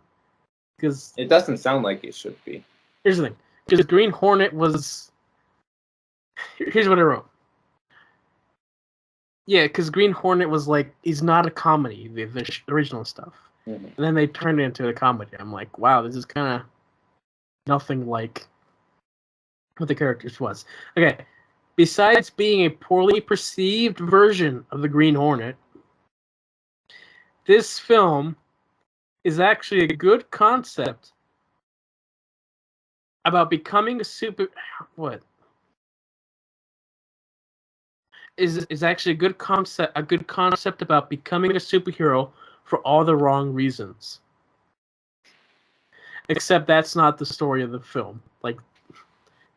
Because it doesn't sound like it should be. Here's the thing. Because Green Hornet was... Here's what I wrote. Yeah, because Green Hornet was like, he's not a comedy, the original stuff. Mm-hmm. And then they turned it into a comedy. I'm like, wow, this is kind of nothing like what the characters was. Okay, besides being a poorly perceived version of the Green Hornet, this film is actually a good concept about becoming a super... What? Is actually a good concept about becoming a superhero for all the wrong reasons. Except that's not the story of the film. Like,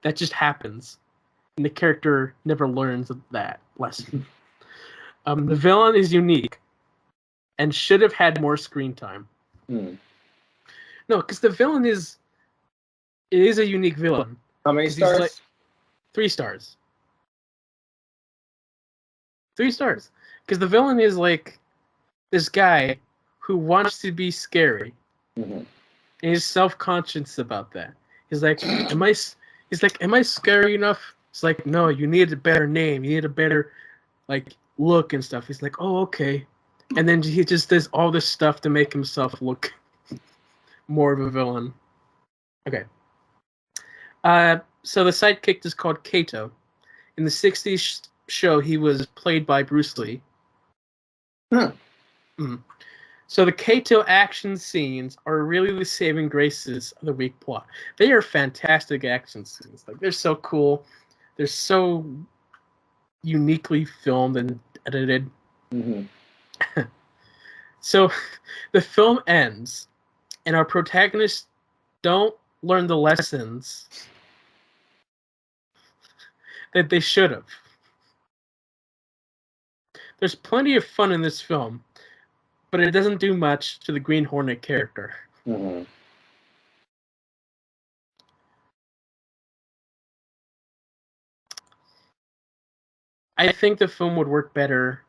that just happens. and the character never learns that lesson. The villain is unique and should have had more screen time. Hmm. No, because the villain is a unique villain. How many stars? Like 3 stars. 3 stars. Because the villain is like this guy who wants to be scary. Mm-hmm. And he's self-conscious about that. He's like, am I scary enough? It's like, no, you need a better name. You need a better like look and stuff. He's like, oh, okay. And then he just does all this stuff to make himself look more of a villain. Okay. So the sidekick is called Kato. In the 60s show, he was played by Bruce Lee. So the Kato action scenes are really the saving graces of the weak plot. They are fantastic action scenes. Like, they're so cool. They're so uniquely filmed and edited. Mm-hmm. So the film ends, and our protagonists don't learn the lessons that they should have. There's plenty of fun in this film, but it doesn't do much to the Green Hornet character. Mm-hmm. I think the film would work better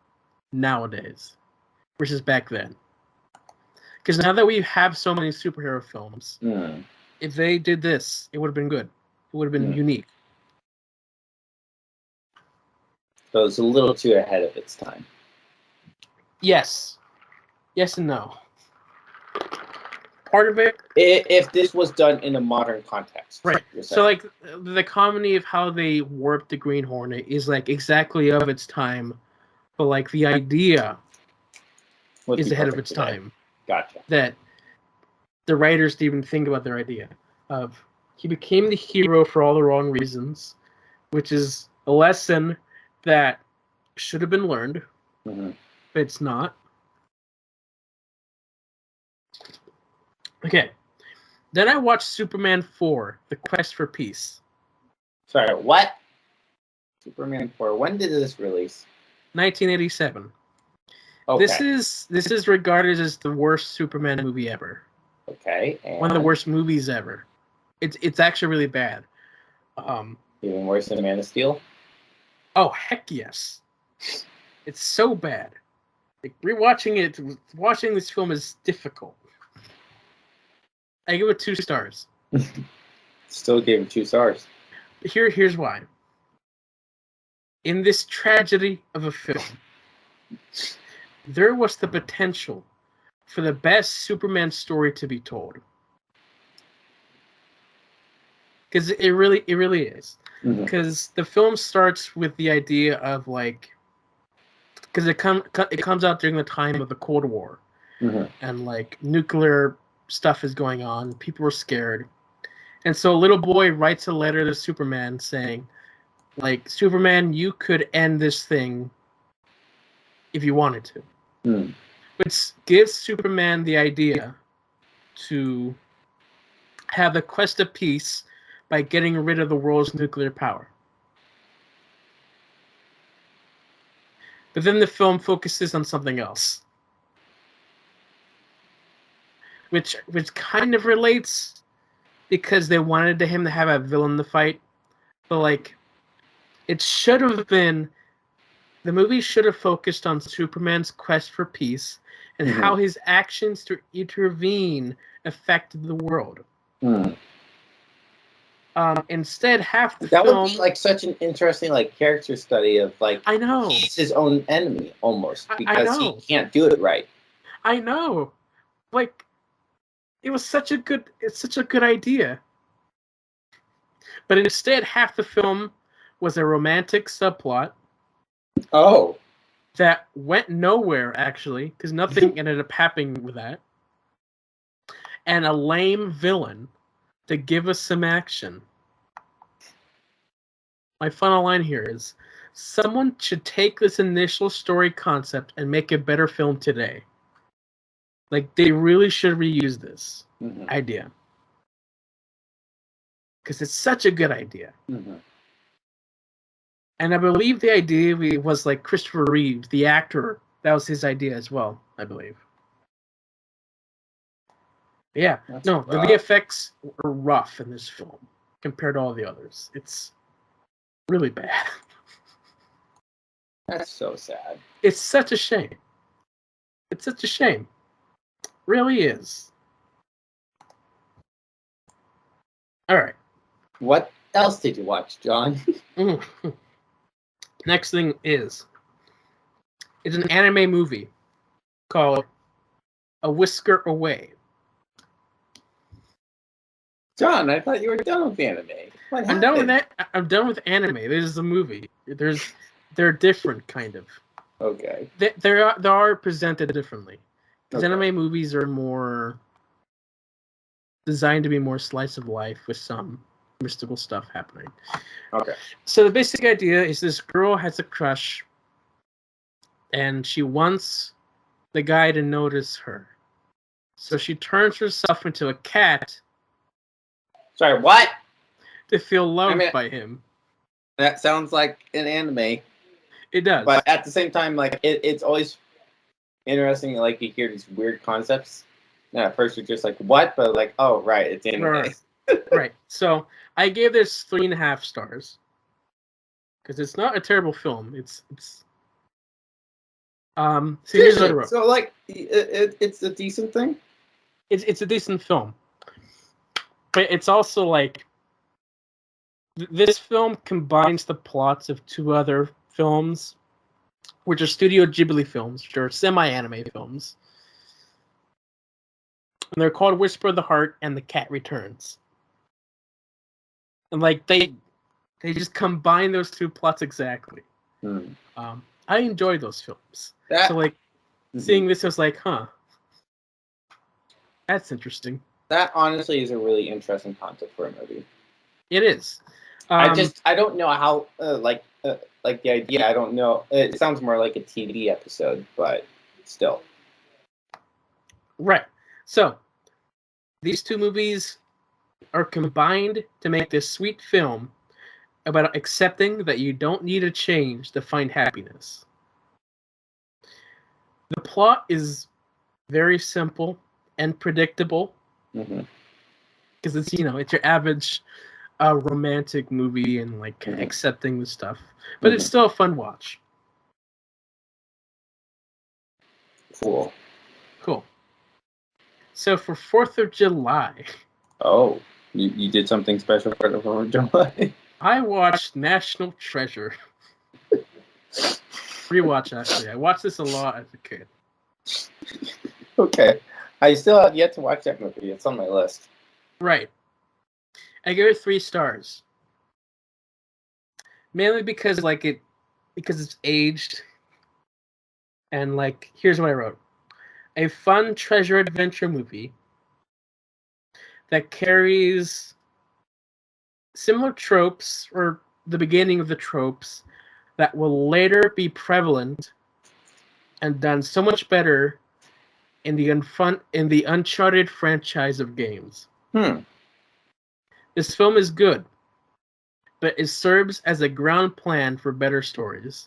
nowadays versus back then. Because now that we have so many superhero films, if they did this, it would have been good. It would have been unique. So it's a little too ahead of its time. Yes. Yes and no. Part of it... If this was done in a modern context. Right. So, like, the comedy of how they warped the Green Hornet is, like, exactly of its time, but, like, the idea is ahead of its time. Gotcha. That the writers didn't even think about their idea of he became the hero for all the wrong reasons, which is a lesson that should have been learned, but it's not. Okay. Then I watched Superman 4, The Quest for Peace. Sorry, what? Superman 4. When did this release? 1987. Okay. This is regarded as the worst Superman movie ever. Okay. And one of the worst movies ever. It's actually really bad. Even worse than Man of Steel? Oh, heck yes. It's so bad. Like, watching this film is difficult. I give it 2 stars. Still gave it 2 stars. Here's why. In this tragedy of a film, there was the potential for the best Superman story to be told. Because it really is. Because the film starts with the idea of, like, because it comes out during the time of the Cold War, and, like, nuclear stuff is going on. People are scared, and so a little boy writes a letter to Superman saying, like, Superman, you could end this thing if you wanted to. Which gives Superman the idea to have the quest of peace by getting rid of the world's nuclear power. But then the film focuses on something else, which kind of relates, because they wanted him to have a villain to fight, but, like, it should have been, the movie should have focused on Superman's quest for peace and how his actions to intervene affected the world. Instead, half the film... That would be, like, such an interesting, like, character study of, like... I know. He's his own enemy, almost, because I know. he can't do it right. I know. Like, it's such a good idea. But instead, half the film was a romantic subplot. Oh. That went nowhere, actually, because nothing ended up happening with that. And a lame villain to give us some action. My final line here is, someone should take this initial story concept and make a better film today. Like, they really should reuse this idea. Because it's such a good idea. And I believe the idea was like Christopher Reeve, the actor. That was his idea as well, I believe. Yeah, That's no, the rough. VFX are rough in this film compared to all the others. It's really bad. That's so sad. It's such a shame. It's such a shame. It really is. All right. What else did you watch, John? Next thing is, it's an anime movie called A Whisker Away. John, I thought you were done with anime. What I'm happened? done with that. I'm done with anime. This is a movie. They're different, kind of. Okay. They are presented differently. Because Okay. anime movies are more designed to be more slice of life with some mystical stuff happening. Okay. So the basic idea is this girl has a crush, and she wants the guy to notice her. So she turns herself into a cat Sorry, what? to feel loved by him. That sounds like an anime. It does. But at the same time, like it's always interesting. Like you hear these weird concepts. And at first you're just like, what? But like, oh right, it's anime. Right. So I gave this 3.5 stars because it's not a terrible film. It's so here's what I wrote. So like, it's a decent thing. It's a decent film, but it's also like this film combines the plots of 2 other films, which are Studio Ghibli films, which are semi-anime films, and they're called Whisper of the Heart and The Cat Returns. And like they just combine those 2 plots exactly. I enjoy those films. So like seeing this, I was like, huh, that's interesting. That honestly is a really interesting concept for a movie. It is. I don't know how like the idea. I don't know. It sounds more like a TV episode, but still. Right. So these 2 movies are combined to make this sweet film about accepting that you don't need a change to find happiness. The plot is very simple and predictable because it's it's your average romantic movie and like accepting the stuff, but it's still a fun watch. Cool. So for 4th of July, oh, you did something special for the 4th of July. I watched National Treasure. Rewatch, actually. I watched this a lot as a kid. Okay. I still have yet to watch that movie. It's on my list. Right. I gave it 3 stars. Mainly because it's aged. And like, here's what I wrote. A fun treasure adventure movie that carries similar tropes, or the beginning of the tropes, that will later be prevalent and done so much better in the Uncharted franchise of games. This film is good, but it serves as a ground plan for better stories,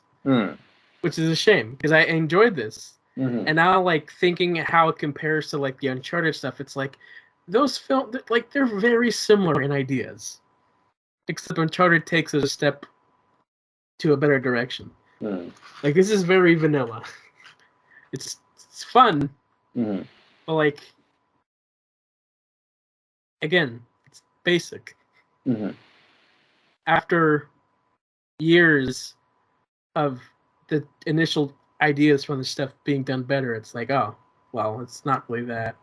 which is a shame because I enjoyed this. And now, like, thinking how it compares to like the Uncharted stuff, it's like those films, like, they're very similar in ideas, except Uncharted takes it a step to a better direction. Like, this is very vanilla. It's fun, but like, again, it's basic. After years of the initial ideas from the stuff being done better, it's like, oh, well, it's not really that.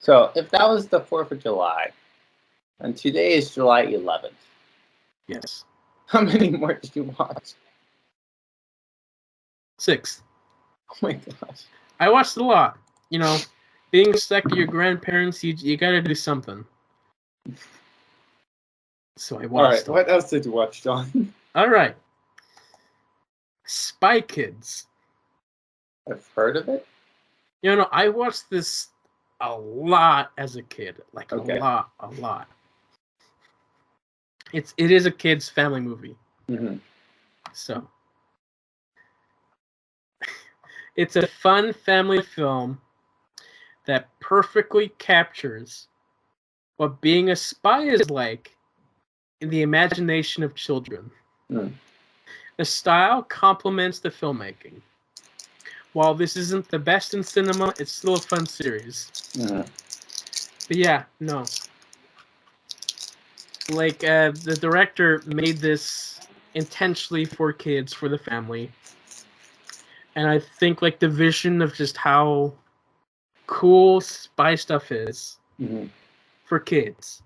So, if that was the 4th of July, and today is July 11th. Yes. How many more did you watch? 6. Oh my gosh. I watched a lot. Being stuck to your grandparents, you gotta do something. So I watched. All right, what else did you watch, John? All right. Spy Kids. I've heard of it. I watched this a lot as a kid. Like, a lot. it is a kids family movie. Mm-hmm. So it's a fun family film that perfectly captures what being a spy is like in the imagination of children. Mm. The style complements the filmmaking. While this isn't the best in cinema, it's still a fun series. Mm-hmm. But yeah, no. Like, the director made this intentionally for kids, for the family. And I think, like, the vision of just how cool spy stuff is Mm-hmm. for kids.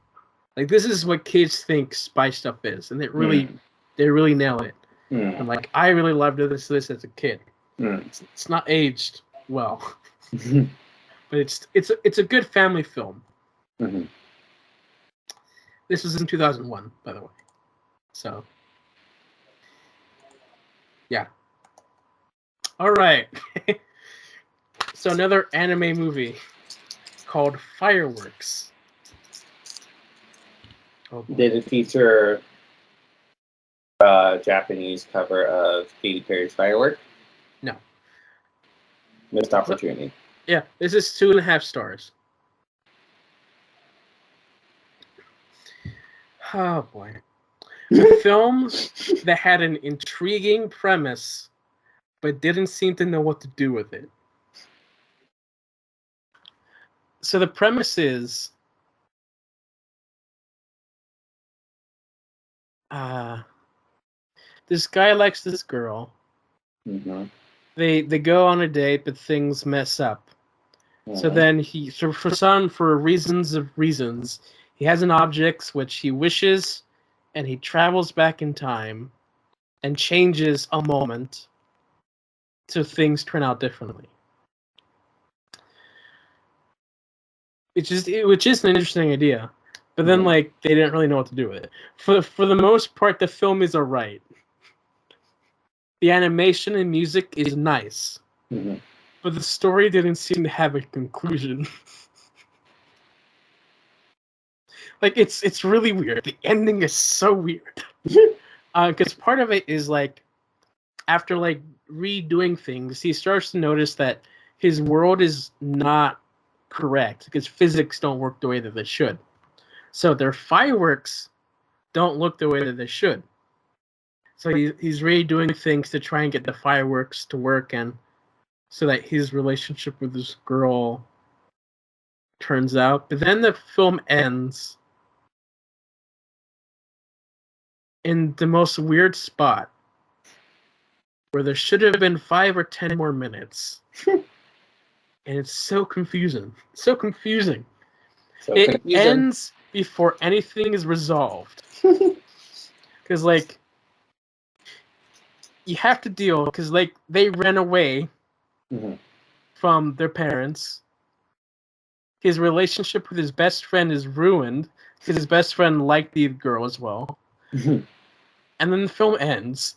Like, this is what kids think spy stuff is. And they really nail it. Mm. And, like, I really loved this as a kid. Mm. It's not aged well. But it's a good family film. Mm-hmm. This was in 2001, by the way. So, yeah. All right. So another anime movie called Fireworks. Oh, Did it feature Japanese cover of Katy Perry's Firework? No. Missed opportunity. Yeah, this is 2.5 stars. Oh boy. A film that had an intriguing premise but didn't seem to know what to do with it. So the premise is this guy likes this girl. Mm-hmm. They go on a date, but things mess up. Mm-hmm. So then for reasons, he has an object which he wishes, and he travels back in time and changes a moment so things turn out differently. Which is an interesting idea. But then, like, they didn't really know what to do with it. For the most part, the film is alright. The animation and music is nice. Mm-hmm. But the story didn't seem to have a conclusion. Like, it's really weird. The ending is so weird. Because part of it is, like, after, like, redoing things, he starts to notice that his world is not correct because physics don't work the way that they should. So their fireworks don't look the way that they should. So he's redoing things to try and get the fireworks to work, and so that his relationship with this girl turns out. But then the film ends in the most weird spot where there should have been 5 or 10 more minutes. And it's so confusing. So confusing. It ends before anything is resolved. Because, like, you have to deal, because, like, they ran away from their parents. His relationship with his best friend is ruined, because his best friend liked the girl as well. And then the film ends.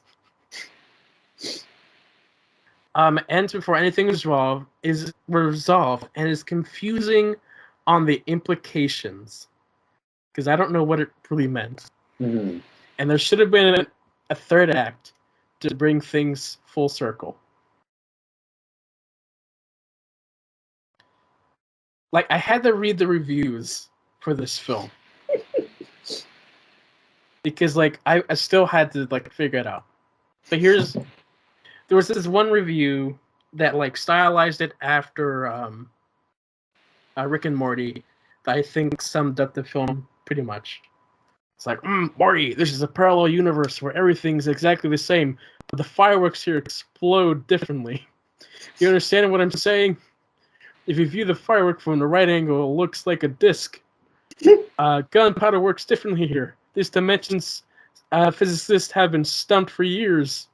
Ends before anything is resolved, and is confusing on the implications, because I don't know what it really meant. And there should have been a third act to bring things full circle. Like, I had to read the reviews for this film because, like, I still had to, like, figure it out. But there was this one review that, like, stylized it after Rick and Morty that I think summed up the film pretty much. It's like, Morty, this is a parallel universe where everything's exactly the same, but the fireworks here explode differently. You understand what I'm saying? If you view the firework from the right angle, it looks like a disc. Gunpowder works differently here. These dimensions physicists have been stumped for years.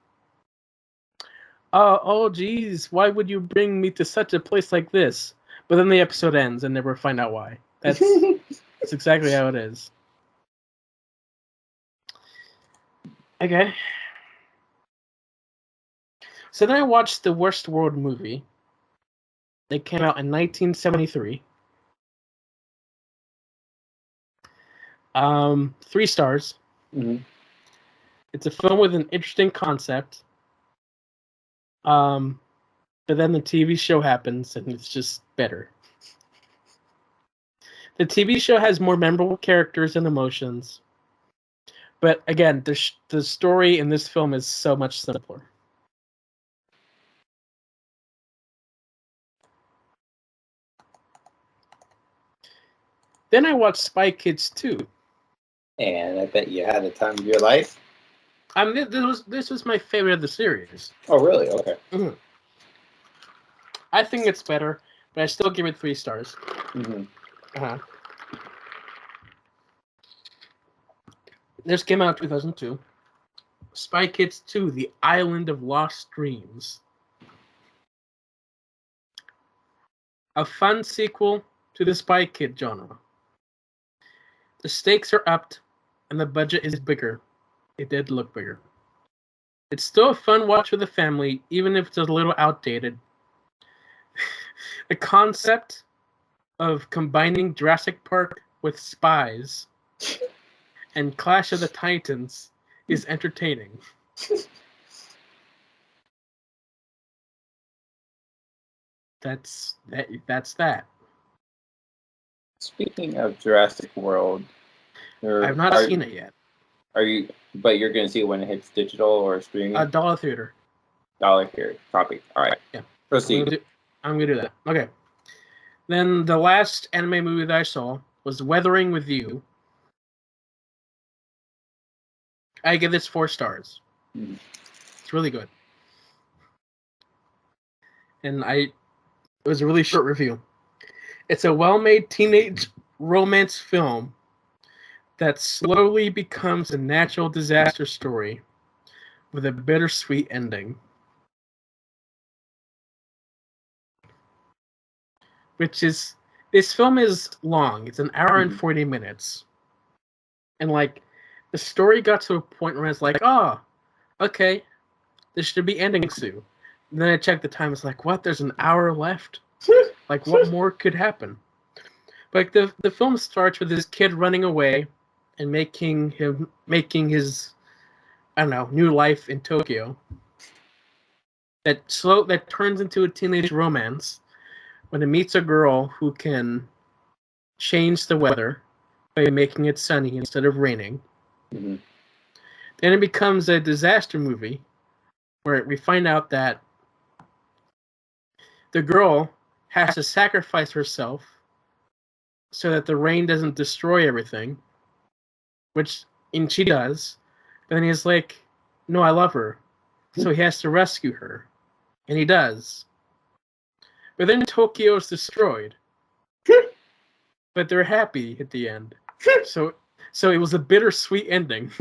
Oh, geez, why would you bring me to such a place like this? But then the episode ends and never find out why. That's exactly how it is. Okay. So then I watched the Worst World movie. It came out in 1973. 3 stars. Mm-hmm. It's a film with an interesting concept. But then the TV show happens, and it's just better. The TV show has more memorable characters and emotions. But again, the story in this film is so much simpler. Then I watched Spy Kids 2. And I bet you had the time of your life. This was my favorite of the series. Oh, really? Okay. Mm-hmm. I think it's better, but I still give it 3 stars. Mm-hmm. Uh-huh. This came out in 2002. Spy Kids 2, The Island of Lost Dreams. A fun sequel to the Spy Kid genre. The stakes are upped, and the budget is bigger. It did look bigger. It's still a fun watch with the family, even if it's a little outdated. The concept of combining Jurassic Park with spies and Clash of the Titans is entertaining. That's that. Speaking of Jurassic World, I've not seen it yet. But you're going to see it when it hits digital or streaming? Dollar Theater. Dollar Theater. Copy. All right. Yeah. Proceed. I'm going to do that. Okay. Then the last anime movie that I saw was Weathering with You. I give this 4 stars. Mm-hmm. It's really good. And it was a really short review. It's a well-made teenage romance film that slowly becomes a natural disaster story with a bittersweet ending. This film is long. It's an hour and 40 minutes. And the story got to a point where it's like, oh, okay, this should be ending soon. And then I checked the time. It's like, what? There's an hour left? What more could happen? But the film starts with this kid running away and making his, I don't know, new life in Tokyo. That turns into a teenage romance when he meets a girl who can change the weather by making it sunny instead of raining. Mm-hmm. Then it becomes a disaster movie where we find out that the girl has to sacrifice herself so that the rain doesn't destroy everything, and she does. But then he's like, no, I love her. So he has to rescue her. And he does. But then Tokyo is destroyed. But they're happy at the end. So it was a bittersweet ending.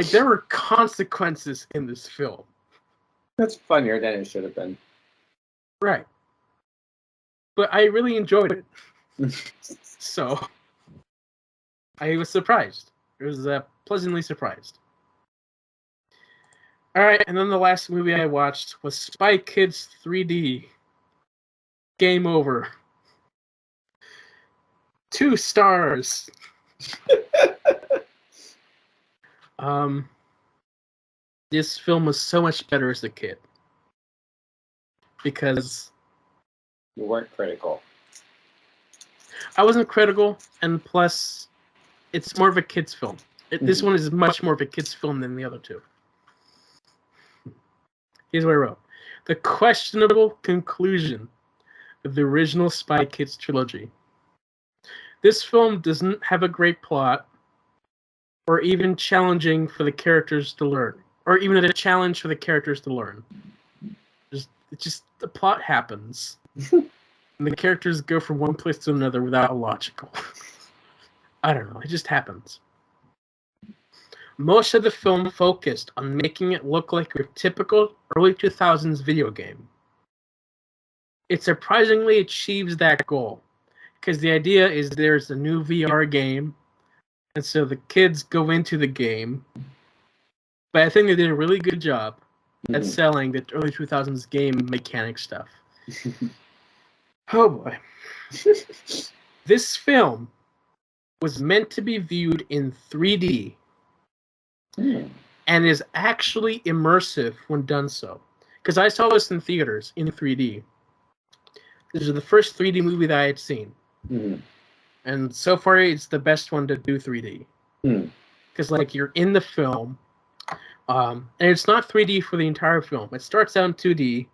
There were consequences in this film. That's funnier than it should have been. Right. But I really enjoyed it. So I was surprised. I was pleasantly surprised. All right, and then the last movie I watched was Spy Kids 3D. Game over. 2 stars. This film was so much better as a kid because you weren't critical. I wasn't critical, and plus, it's more of a kids' film. This one is much more of a kids' film than the other 2. Here's what I wrote. The questionable conclusion of the original Spy Kids trilogy. This film doesn't have a great plot, or even challenging for the characters to learn, or even a challenge for the characters to learn. Just the plot happens, and the characters go from one place to another without a logical. I don't know. It just happens. Most of the film focused on making it look like a typical early 2000s video game. It surprisingly achieves that goal, because the idea is there's a new VR game, and so the kids go into the game. But I think they did a really good job at selling the early 2000s game mechanic stuff. Oh boy. This film was meant to be viewed in 3D and is actually immersive when done so. Because I saw this in theaters in 3D. This is the first 3D movie that I had seen. And so far, it's the best one to do 3D. Because, like, you're in the film, and it's not 3D for the entire film. It starts out in 2D,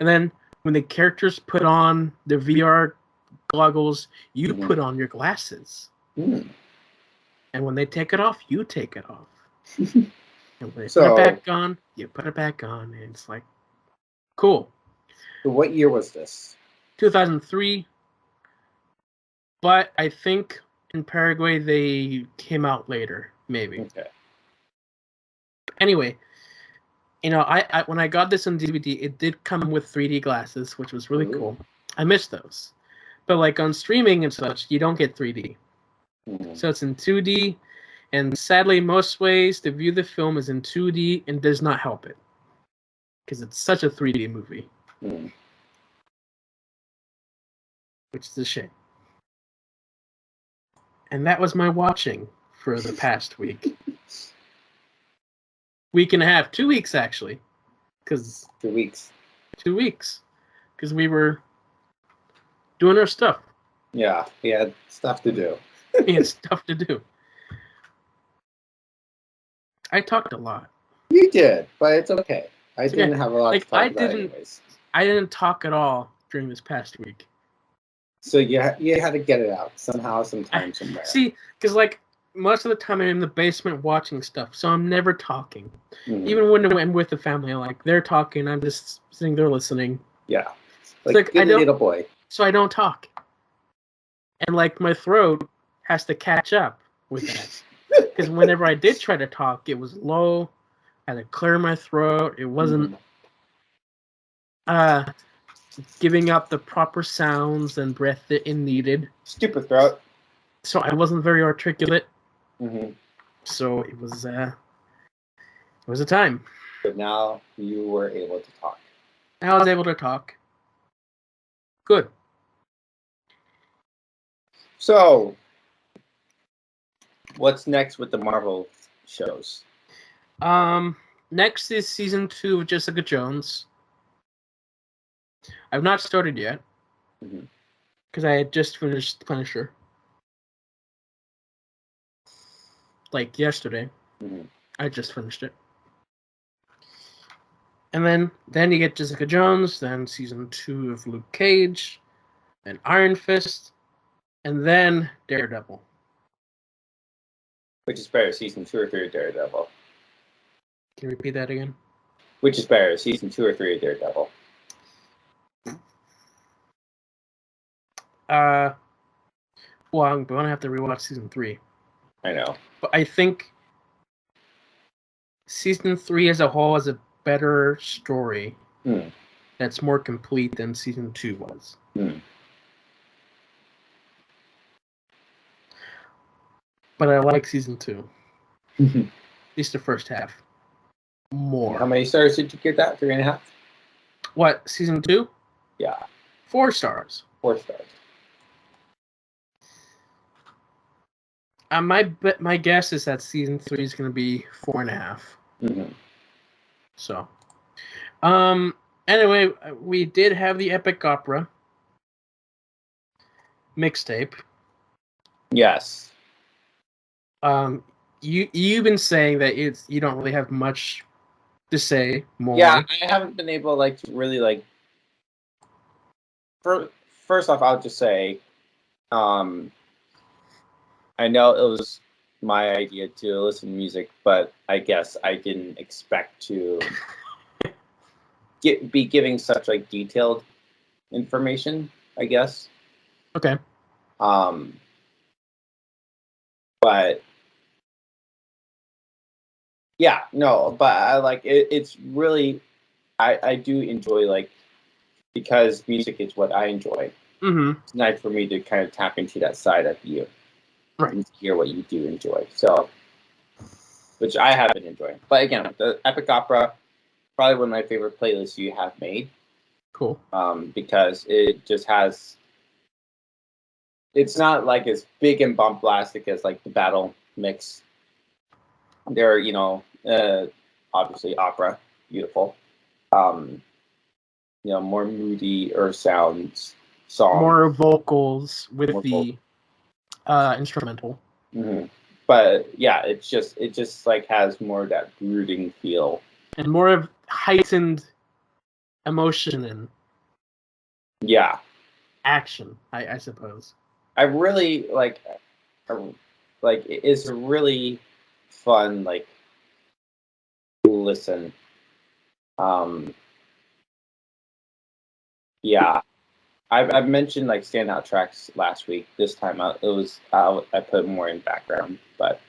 and then when the characters put on the VR goggles, you put on your glasses. And when they take it off, you take it off. And when they put it back on, you put it back on. And it's like, cool. So what year was this? 2003. But I think in Paraguay they came out later, maybe. Okay. Anyway, you know, I when I got this on DVD, it did come with 3D glasses, which was really cool. I missed those. But like on streaming and such, you don't get 3D. So it's in 2D, and sadly, most ways to view the film is in 2D and does not help it. Because it's such a 3D movie. Which is a shame. And that was my watching for the past week. Week and a half. 2 weeks, actually. 'Cause 2 weeks. 2 weeks. Because we were doing our stuff. Yeah, we had stuff to do. We had stuff to do. I talked a lot. You did, but it's okay. I didn't have a lot to talk about anyways. I didn't talk at all during this past week. So you had to get it out somehow, sometime, somewhere. See, because like most of the time I'm in the basement watching stuff, so I'm never talking. Even when I'm with the family, like they're talking, I'm just sitting there listening. Yeah, like good little boy. So I don't talk, and like my throat has to catch up with that. Because whenever I did try to talk, it was low. I had to clear my throat. It wasn't giving out the proper sounds and breath that it needed. Stupid throat. So I wasn't very articulate. So it was a time. But now you were able to talk. Now I was able to talk. Good. So, what's next with the Marvel shows? Next is season 2 of Jessica Jones. I've not started yet. Because I had just finished Punisher. Like yesterday. I just finished it. And then you get Jessica Jones, then season 2 of Luke Cage, then Iron Fist, and then Daredevil. Which is better, season 2 or 3 of Daredevil? Can you repeat that again? Which is better, season 2 or 3 of Daredevil? Well, I'm going to have to rewatch season 3. I know. But I think season 3 as a whole has a better story that's more complete than season 2 was. But I like season 2. At least the first half. More. How many stars did you give that? 3.5? What, season 2? Yeah. 4 stars. 4 stars. My guess is that season 3 is going to be 4.5. So, anyway, we did have the epic opera mixtape. Yes. You've been saying that you don't really have much to say more. Yeah, I haven't been able to really First off, I'll just say, I know it was my idea to listen to music, but I guess I didn't expect to be giving such detailed information, I guess. Okay. But yeah, no, but I it's really I do enjoy because music is what I enjoy. It's nice for me to kind of tap into that side of you. Right. And hear what you do enjoy. So, which I have been enjoying. But again, the epic opera, probably one of my favorite playlists you have made. Cool. Because it just has it's not like as big and bombastic as like the battle mix. They're obviously opera, beautiful. More moody or sounds, songs, more vocals with more the instrumental. Mm-hmm. But yeah, it just like has more of that brooding feel and more of heightened emotion and action. I suppose. I really like it's a really fun listen. Yeah, I've mentioned like standout tracks last week. This time I put more in background, but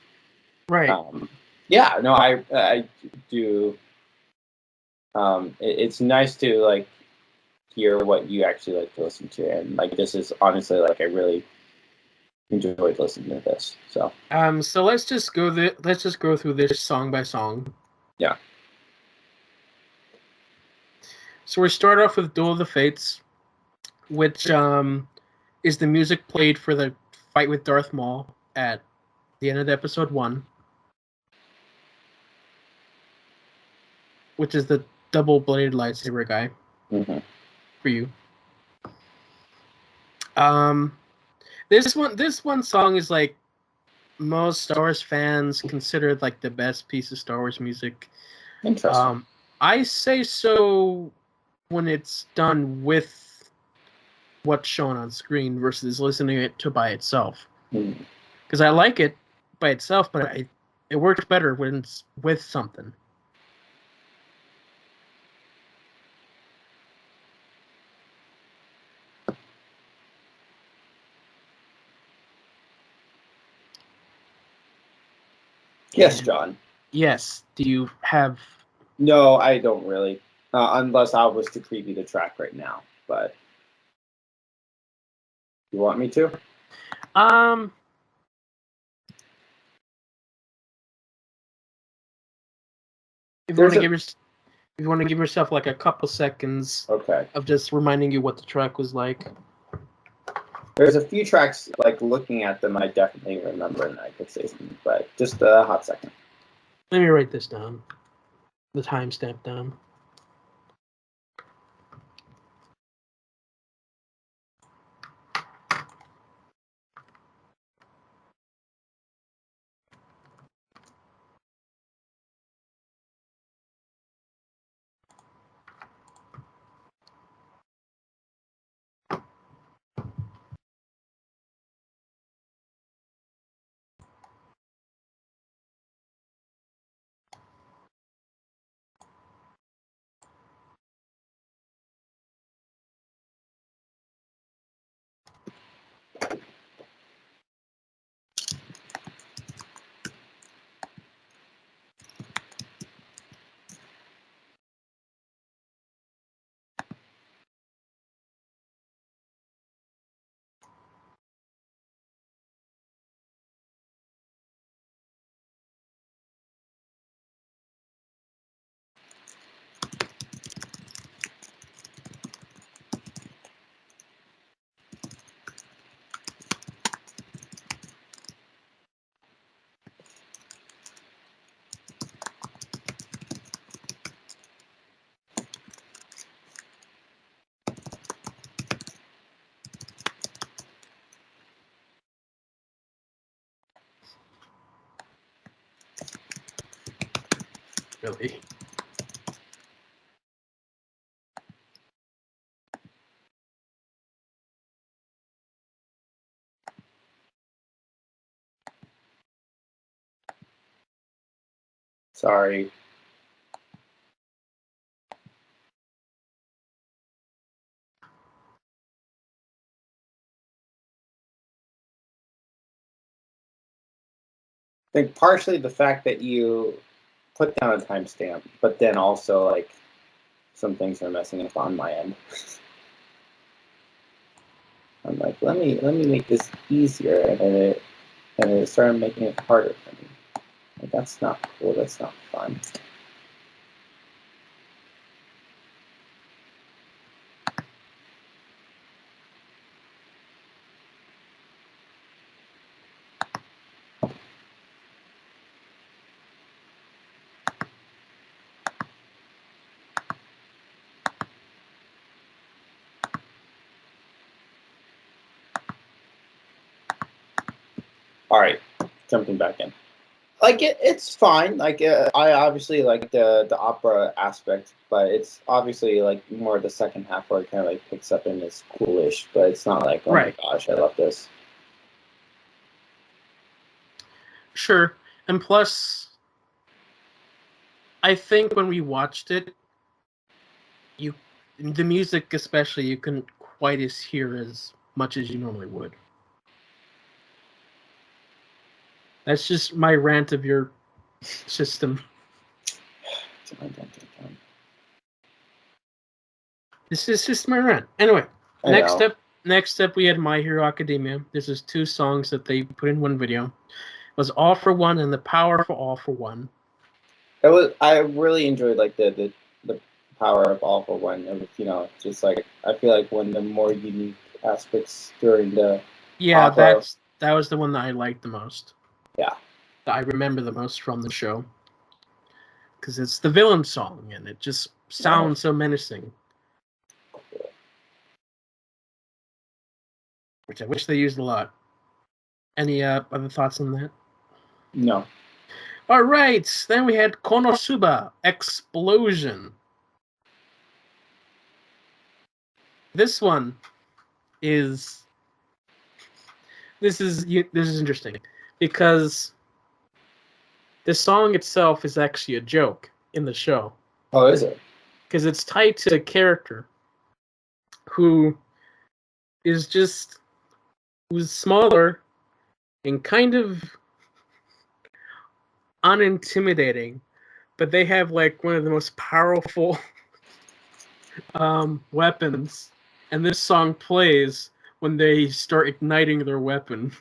right. Yeah, no, I do. It's nice to like hear what you actually like to listen to, and like this is honestly like I really enjoyed listening to this. So so let's just go through this song by song. Yeah. So we start off with Duel of the Fates, which is the music played for the fight with Darth Maul at the end of episode 1, which is the double-bladed lightsaber guy. Mm-hmm. For you. This one song is like most Star Wars fans considered like the best piece of Star Wars music. Interesting. I say so when it's done with what's shown on screen versus listening it to by itself. Because I like it by itself, but it works better when it's with something. Yes, John. Yes. Do you have? No, I don't really. Unless I was to preview the track right now, but you want me to? If you want to give yourself like a couple seconds, of just reminding you what the track was like. There's a few tracks, like looking at them, I definitely remember, and I could say something, but just a hot second. Let me write this down. The timestamp down. Really? Sorry. I think partially the fact that you put down a timestamp, but then also like some things are messing up on my end. I'm like, let me make this easier, and it started making it harder for me. Like, that's not cool. That's not fun. All right, jumping back in. Like it's fine. Like I obviously like the opera aspect, but it's obviously like more the second half where it kind of like picks up and is coolish. But it's not like, oh my gosh, I love this. Sure, and plus, I think when we watched it, the music especially, you couldn't quite hear as much as you normally would. That's just my rant of your system. This is just my rant. Anyway, next up we had My Hero Academia. This is 2 songs that they put in one video. It was All for One and The Power for All for One. I really enjoyed like the power of All for One. It was, just like I feel like one of the more unique aspects during the opera. That was the one that I liked the most. Yeah. That I remember the most from the show. Because it's the villain song and it just sounds so menacing. Which I wish they used a lot. Any other thoughts on that? No. All right, then we had Konosuba Explosion. This one is interesting because the song itself is actually a joke in the show. Oh, is it? Because it's tied to a character who is who's smaller and kind of unintimidating, but they have like one of the most powerful weapons, and this song plays when they start igniting their weapon,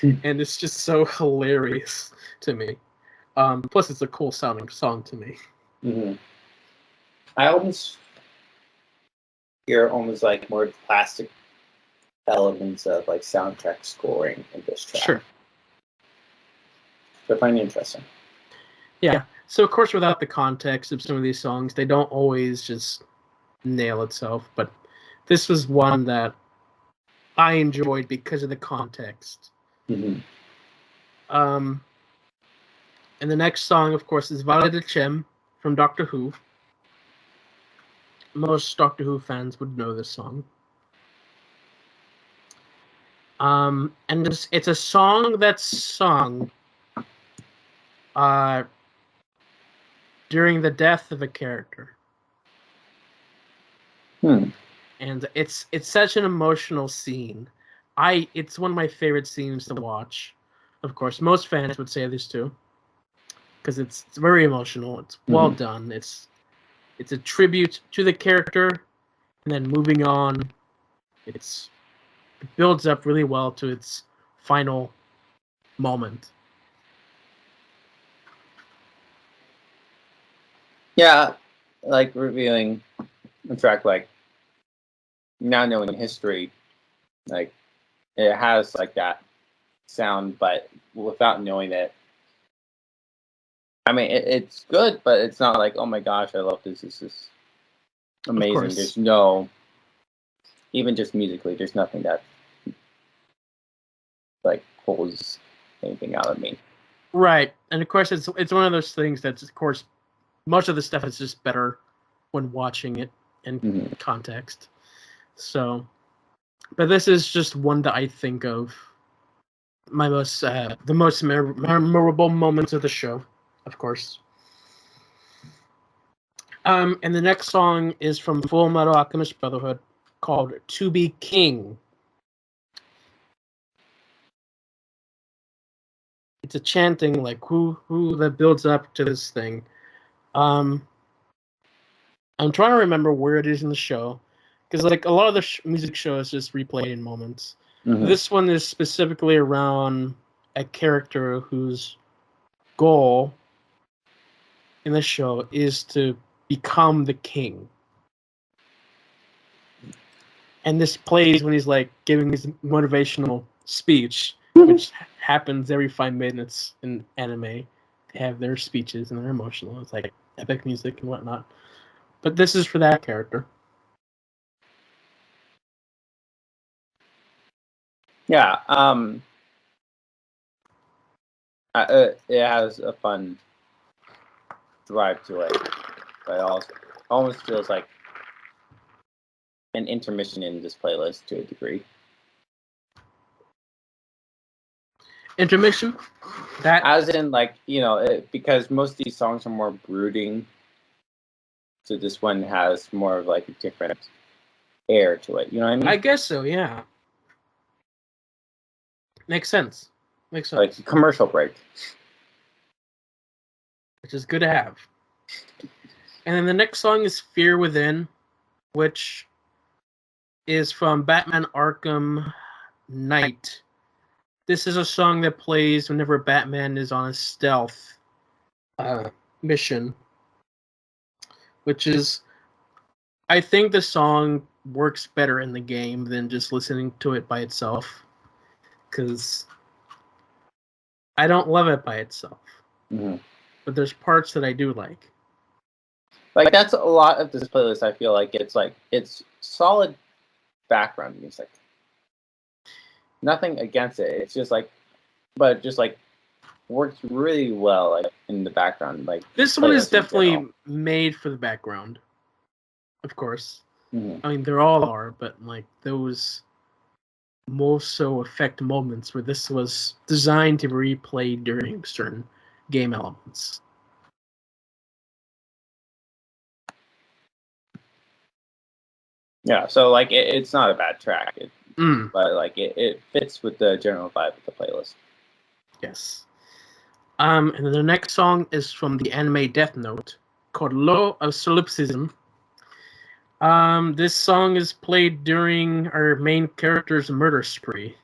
and it's just so hilarious to me. Plus, it's a cool sounding song to me. Mm-hmm. I almost hear almost like more classic elements of like soundtrack scoring in this track. Sure. So I find it interesting. Yeah. So of course, without the context of some of these songs, they don't always just nail itself. But this was one that I enjoyed because of the context. Mm-hmm. And the next song, of course, is Vale de Chem from Doctor Who. Most Doctor Who fans would know this song. And it's a song that's sung during the death of a character. And it's such an emotional scene. It's one of my favorite scenes to watch. Of course, most fans would say this too, because it's very emotional. It's well done. It's a tribute to the character, and then moving on, it builds up really well to its final moment. Yeah, like revealing, in fact, like now knowing history, like it has like that sound, but without knowing it, I mean, it's good, but it's not like, oh my gosh, I love this. This is amazing. There's no, even just musically, there's nothing that like pulls anything out of me. Right, and of course, it's one of those things that's, of course, most of the stuff is just better when watching it in context. So, but this is just one that I think of my the most memorable moments of the show, of course. And the next song is from Full Metal Alchemist Brotherhood, called "To Be King." It's a chanting like who that builds up to this thing. I'm trying to remember where it is in the show, because like a lot of the music shows just replay in moments. This one is specifically around a character whose goal in the show is to become the king. And this plays when he's like giving his motivational speech, which happens every 5 minutes in anime. They have their speeches and they're emotional. It's like epic music and whatnot. But this is for that character. Yeah. It has a fun drive to it, but it also almost feels like an intermission in this playlist to a degree. Intermission? That as in like because most of these songs are more brooding, so this one has more of like a different air to it. You know what I mean? I guess so. Yeah. Makes sense. Like a commercial break. Which is good to have. And then the next song is Fear Within, which is from Batman Arkham Knight. This is a song that plays whenever Batman is on a stealth mission, which is, I think the song works better in the game than just listening to it by itself, because I don't love it by itself. Mm-hmm. But there's parts that I do like. Like that's a lot of this playlist. I feel like it's solid background music. Nothing against it. It's just like, but just like works really well like in the background. Like this one is definitely made for the background, of course. Mm-hmm. I mean, they all are, but like those most so effect moments where this was designed to replay during certain game elements. Yeah, so like it's not a bad track, but like it fits with the general vibe of the playlist. Yes. And then the next song is from the anime Death Note called Law of Solipsism. This song is played during our main character's murder spree,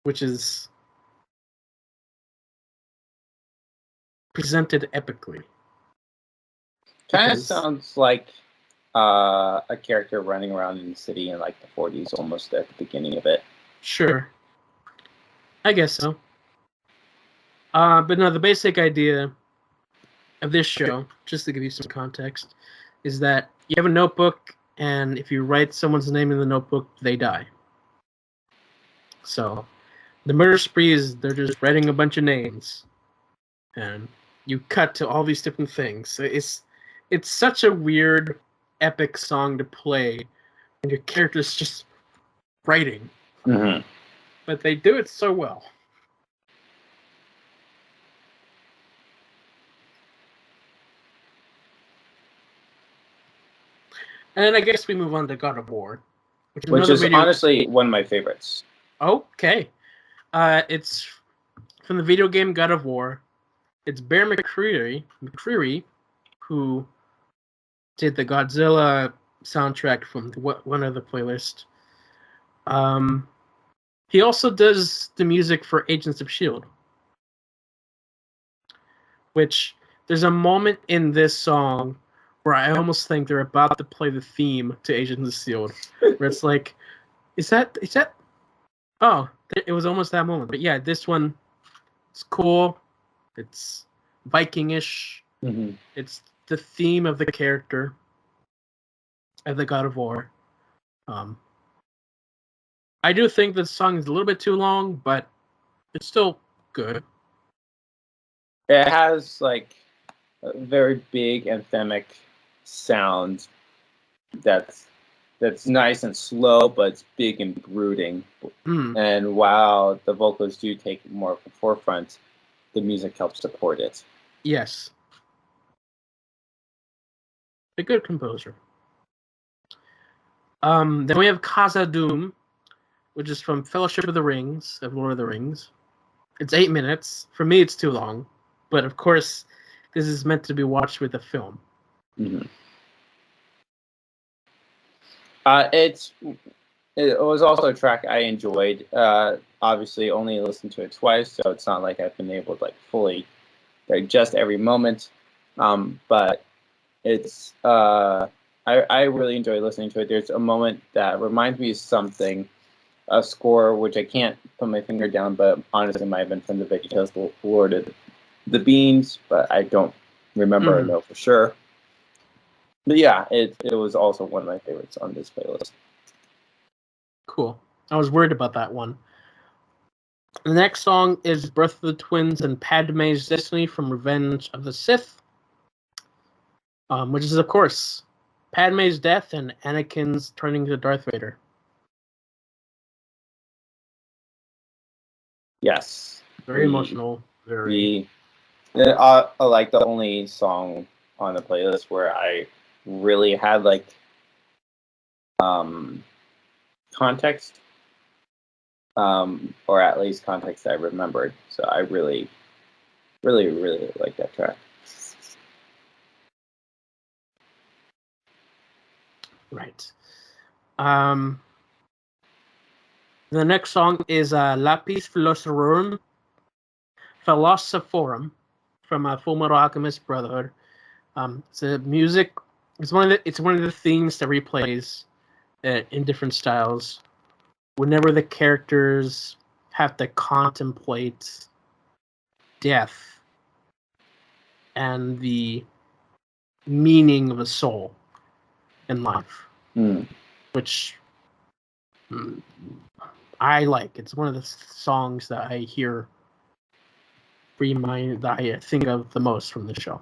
which is presented epically. Kind of sounds like a character running around in the city in like the 40s, almost at the beginning of it. Sure. I guess so. But no, the basic idea of this show, just to give you some context, is that you have a notebook, and if you write someone's name in the notebook, they die. So the murder spree is they're just writing a bunch of names, and you cut to all these different things. It's such a weird, epic song to play, and your character's just writing. Mm-hmm. But they do it so well. And then I guess we move on to God of War, which is honestly one of my favorites. Okay. It's from the video game God of War. It's Bear McCreary, who did the Godzilla soundtrack from one of the playlists. He also does the music for Agents of S.H.I.E.L.D., which there's a moment in this song where I almost think they're about to play the theme to Agents of S.H.I.E.L.D., where it's like, is that? Oh, it was almost that moment. But yeah, this one is cool. It's Viking-ish. Mm-hmm. It's the theme of the character of the God of War. I do think the song is a little bit too long, but it's still good. It has like a very big anthemic sound that's nice and slow, but it's big and brooding. And while the vocals do take more of the forefront, the music helps support it. Yes. A good composer. Then we have Khazad-dûm, which is from Fellowship of the Rings, of Lord of the Rings. It's 8 minutes. For me, it's too long. But of course, this is meant to be watched with a film. Mm-hmm. It was also a track I enjoyed. Obviously, only listened to it twice, so it's not like I've been able to like fully digest every moment. But it's I really enjoy listening to it. There's a moment that reminds me of something, a score which I can't put my finger down, but honestly might have been from the VeggieTales Lord of the Beans, but I don't remember or know for sure. But yeah, it was also one of my favorites on this playlist. Cool. I was worried about that one. The next song is Birth of the Twins and Padme's Destiny from Revenge of the Sith, which is, of course, Padme's death and Anakin's turning to Darth Vader. Yes. Very emotional. Very. Like the only song on the playlist where I really had like context, or at least context I remembered. So I really, really, really like that track. Right. The next song is Lapis Philosophorum from Full Metal Alchemist Brotherhood. It's a music. It's one of the themes that replays in different styles. Whenever the characters have to contemplate death and the meaning of a soul in life, which I like. It's one of the songs that I hear that I think of the most from the show.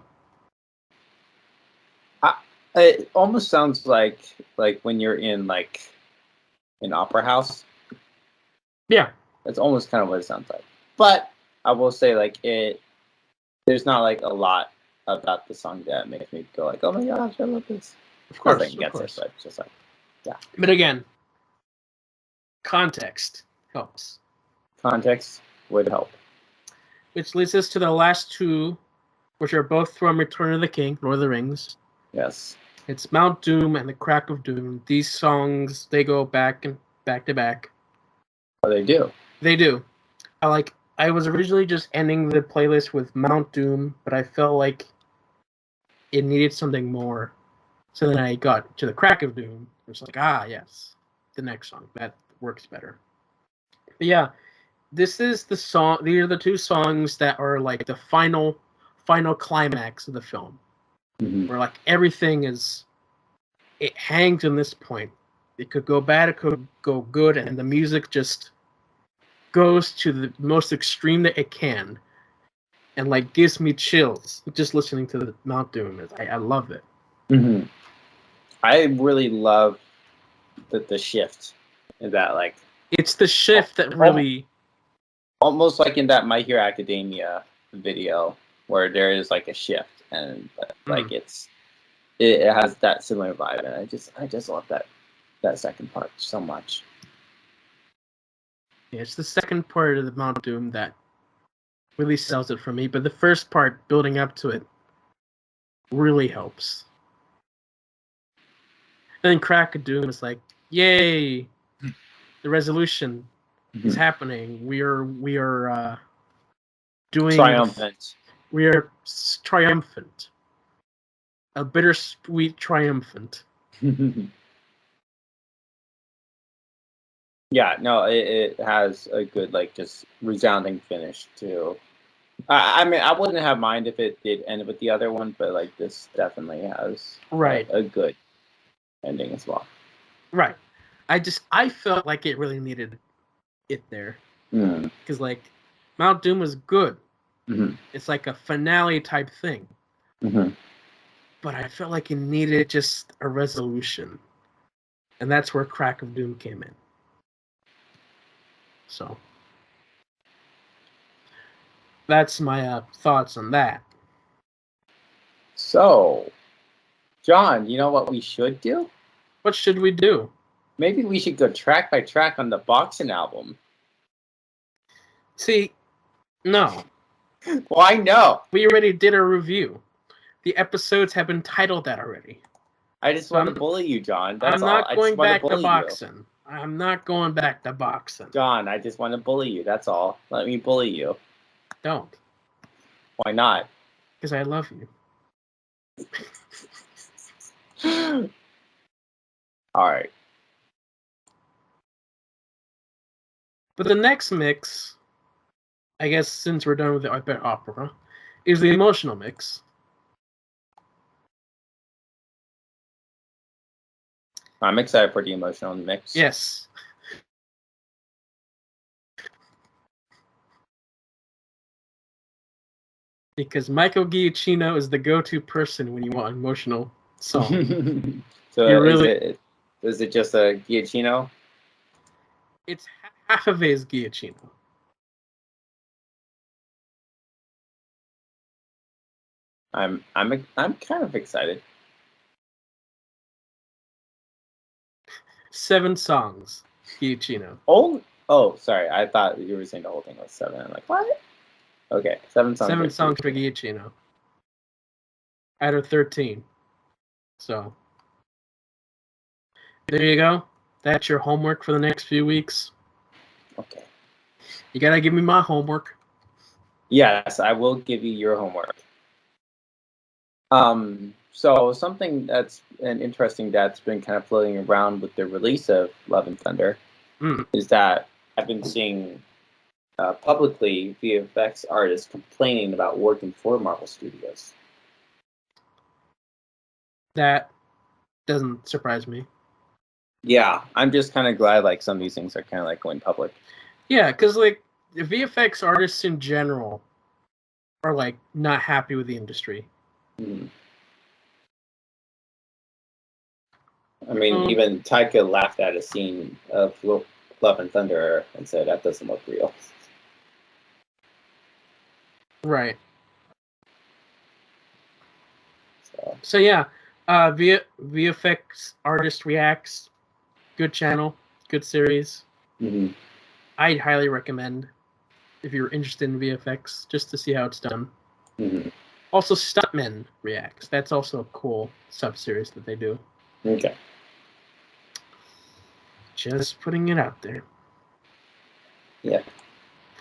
It almost sounds like when you're in like an opera house. Yeah, that's almost kind of what it sounds like. But I will say, like, there's not like a lot about the song that makes me go like, oh my gosh, I love this. Of course, nothing against it, but just like, yeah. But again, context helps. Context would help. Which leads us to the last two, which are both from Return of the King, Lord of the Rings. Yes. It's Mount Doom and the Crack of Doom. These songs, they go back to back. Oh, they do? They do. I was originally just ending the playlist with Mount Doom, but I felt like it needed something more. So then I got to the Crack of Doom. It was like, yes, the next song. That works better. But yeah, this is the song. These are the two songs that are like the final climax of the film, where like everything it hangs in this point. It could go bad, it could go good, and the music just goes to the most extreme that it can, and like gives me chills just listening to the Mount Doom. I love it. Mm-hmm. I really love the shift in that, like, it's the shift that really almost like in that My Hero Academia video where there is like a shift and like it has that similar vibe, and I just love that second part so much. Yeah, it's the second part of the Mount Doom that really sells it for me, but the first part building up to it really helps. And then Crack of Doom is like, yay, the resolution is happening. We are doing triumphant. We are triumphant. A bittersweet triumphant. Yeah, no, it has a good, like, just resounding finish too. I mean, I wouldn't have mind if it did end with the other one, but like this definitely has a good ending as well. Right. I felt like it really needed it there. Because like Mount Doom was good. It's like a finale type thing. But I felt like it needed just a resolution. And that's where Crack of Doom came in. So that's my thoughts on that. So, John, you know what we should do? What should we do? Maybe we should go track by track on the Boxing album. See, no. Why no? We already did a review. The episodes have been titled that already. I just want to bully you, John. That's I'm not all. going back to boxing. I'm not going back to boxing. John, I just want to bully you. That's all. Let me bully you. Don't. Why not? Because I love you. All right. But the next mix, I guess since we're done with the opera, is the emotional mix. I'm excited for the emotional mix. Yes. Because Michael Giacchino is the go-to person when you want an emotional song. So really, is it just a Giacchino? It's half of it is Giacchino. I'm kind of excited. 7 songs, Giacchino. Oh, sorry. I thought you were saying the whole thing was 7. I'm like, what? Okay, 7 songs. 7 songs for Giacchino. Out of 13. So there you go. That's your homework for the next few weeks. Okay. You gotta give me my homework. Yes, I will give you your homework. So something that's an interesting that's been kind of floating around with the release of Love and Thunder is that I've been seeing publicly VFX artists complaining about working for Marvel Studios. That doesn't surprise me. Yeah, I'm just kind of glad like some of these things are kind of like going public. Yeah, because like the VFX artists in general are like not happy with the industry. Mm-hmm. I mean, even Taika laughed at a scene of Love and Thunder and said that doesn't look real. Right. So yeah, VFX Artist Reacts, good channel, good series. Mm-hmm. I'd highly recommend if you're interested in VFX just to see how it's done. Mm-hmm. Also, Stuntmen Reacts. That's also a cool sub-series that they do. Okay. Just putting it out there. Yeah.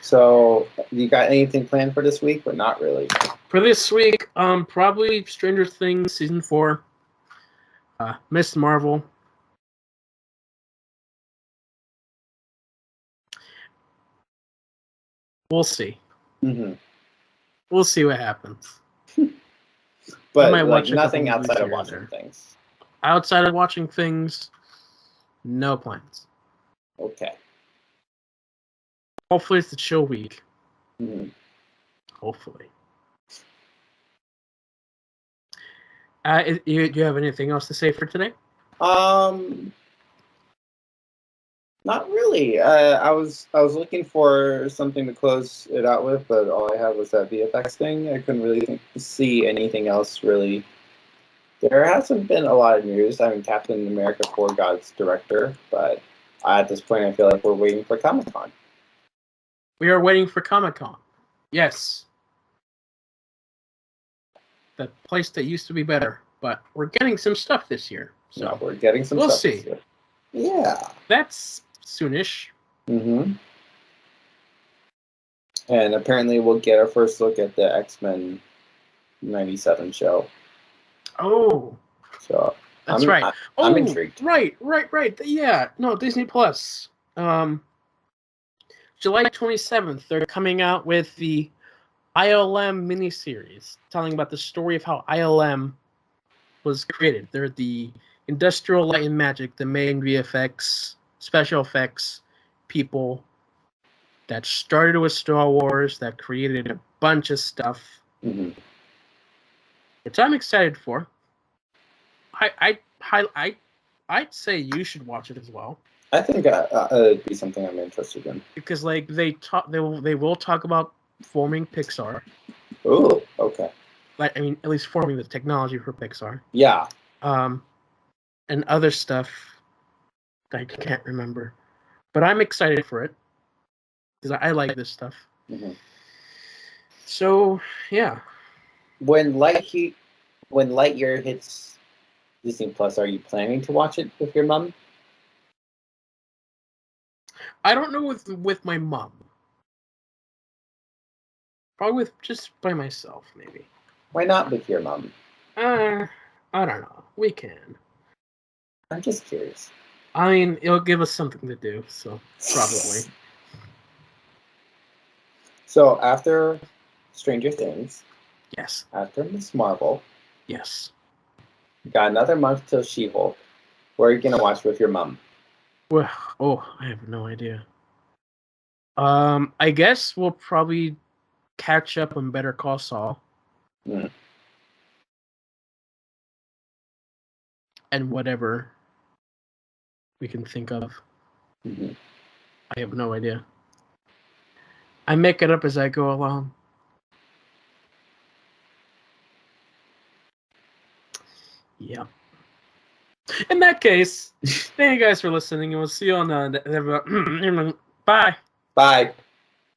So, you got anything planned for this week, but not really? For this week, probably Stranger Things season 4, Miss Marvel. We'll see. Mm-hmm. We'll see what happens. But like nothing outside of watching things. Outside of watching things, no plans. Okay. Hopefully, it's a chill week. Mm-hmm. Hopefully. Do you have anything else to say for today? Not really. I was looking for something to close it out with, but all I had was that VFX thing. I couldn't really see anything else really. There hasn't been a lot of news. I mean, Captain America 4 got its director, but at this point, I feel like we're waiting for Comic-Con. We are waiting for Comic-Con. Yes. The place that used to be better, but we're getting some stuff this year. So yeah, we're getting some stuff this year. Yeah. That's soonish. Mm-hmm. And apparently we'll get our first look at the X-Men 97 show. Oh. So that's right. I'm intrigued. Right. Yeah. No, Disney Plus. July 27th, they're coming out with the ILM miniseries, telling about the story of how ILM was created. They're the Industrial Light and Magic, the main VFX, special effects people that started with Star Wars, that created a bunch of stuff, which I'm excited for. I'd say you should watch it as well. I think it'd be something I'm interested in because like they will talk about forming Pixar. Oh, okay. Like, I mean, at least forming the technology for Pixar. Yeah. And other stuff that I can't remember, but I'm excited for it because I like this stuff. Mm-hmm. So yeah. When Lightyear hits Disney Plus, are you planning to watch it with your mom? I don't know with my mom. Probably just by myself, maybe. Why not with your mom? I don't know. We can. I'm just curious. I mean, it'll give us something to do, so probably. So after Stranger Things, yes. After Miss Marvel, yes. Got another month till She-Hulk. What are you gonna watch with your mom? Well, I have no idea. I guess we'll probably catch up on Better Call Saul. Mm. And whatever we can think of. Mm-hmm. I have no idea. I make it up as I go along. Yeah. In that case, thank you guys for listening, and we'll see you on the... Bye. Bye.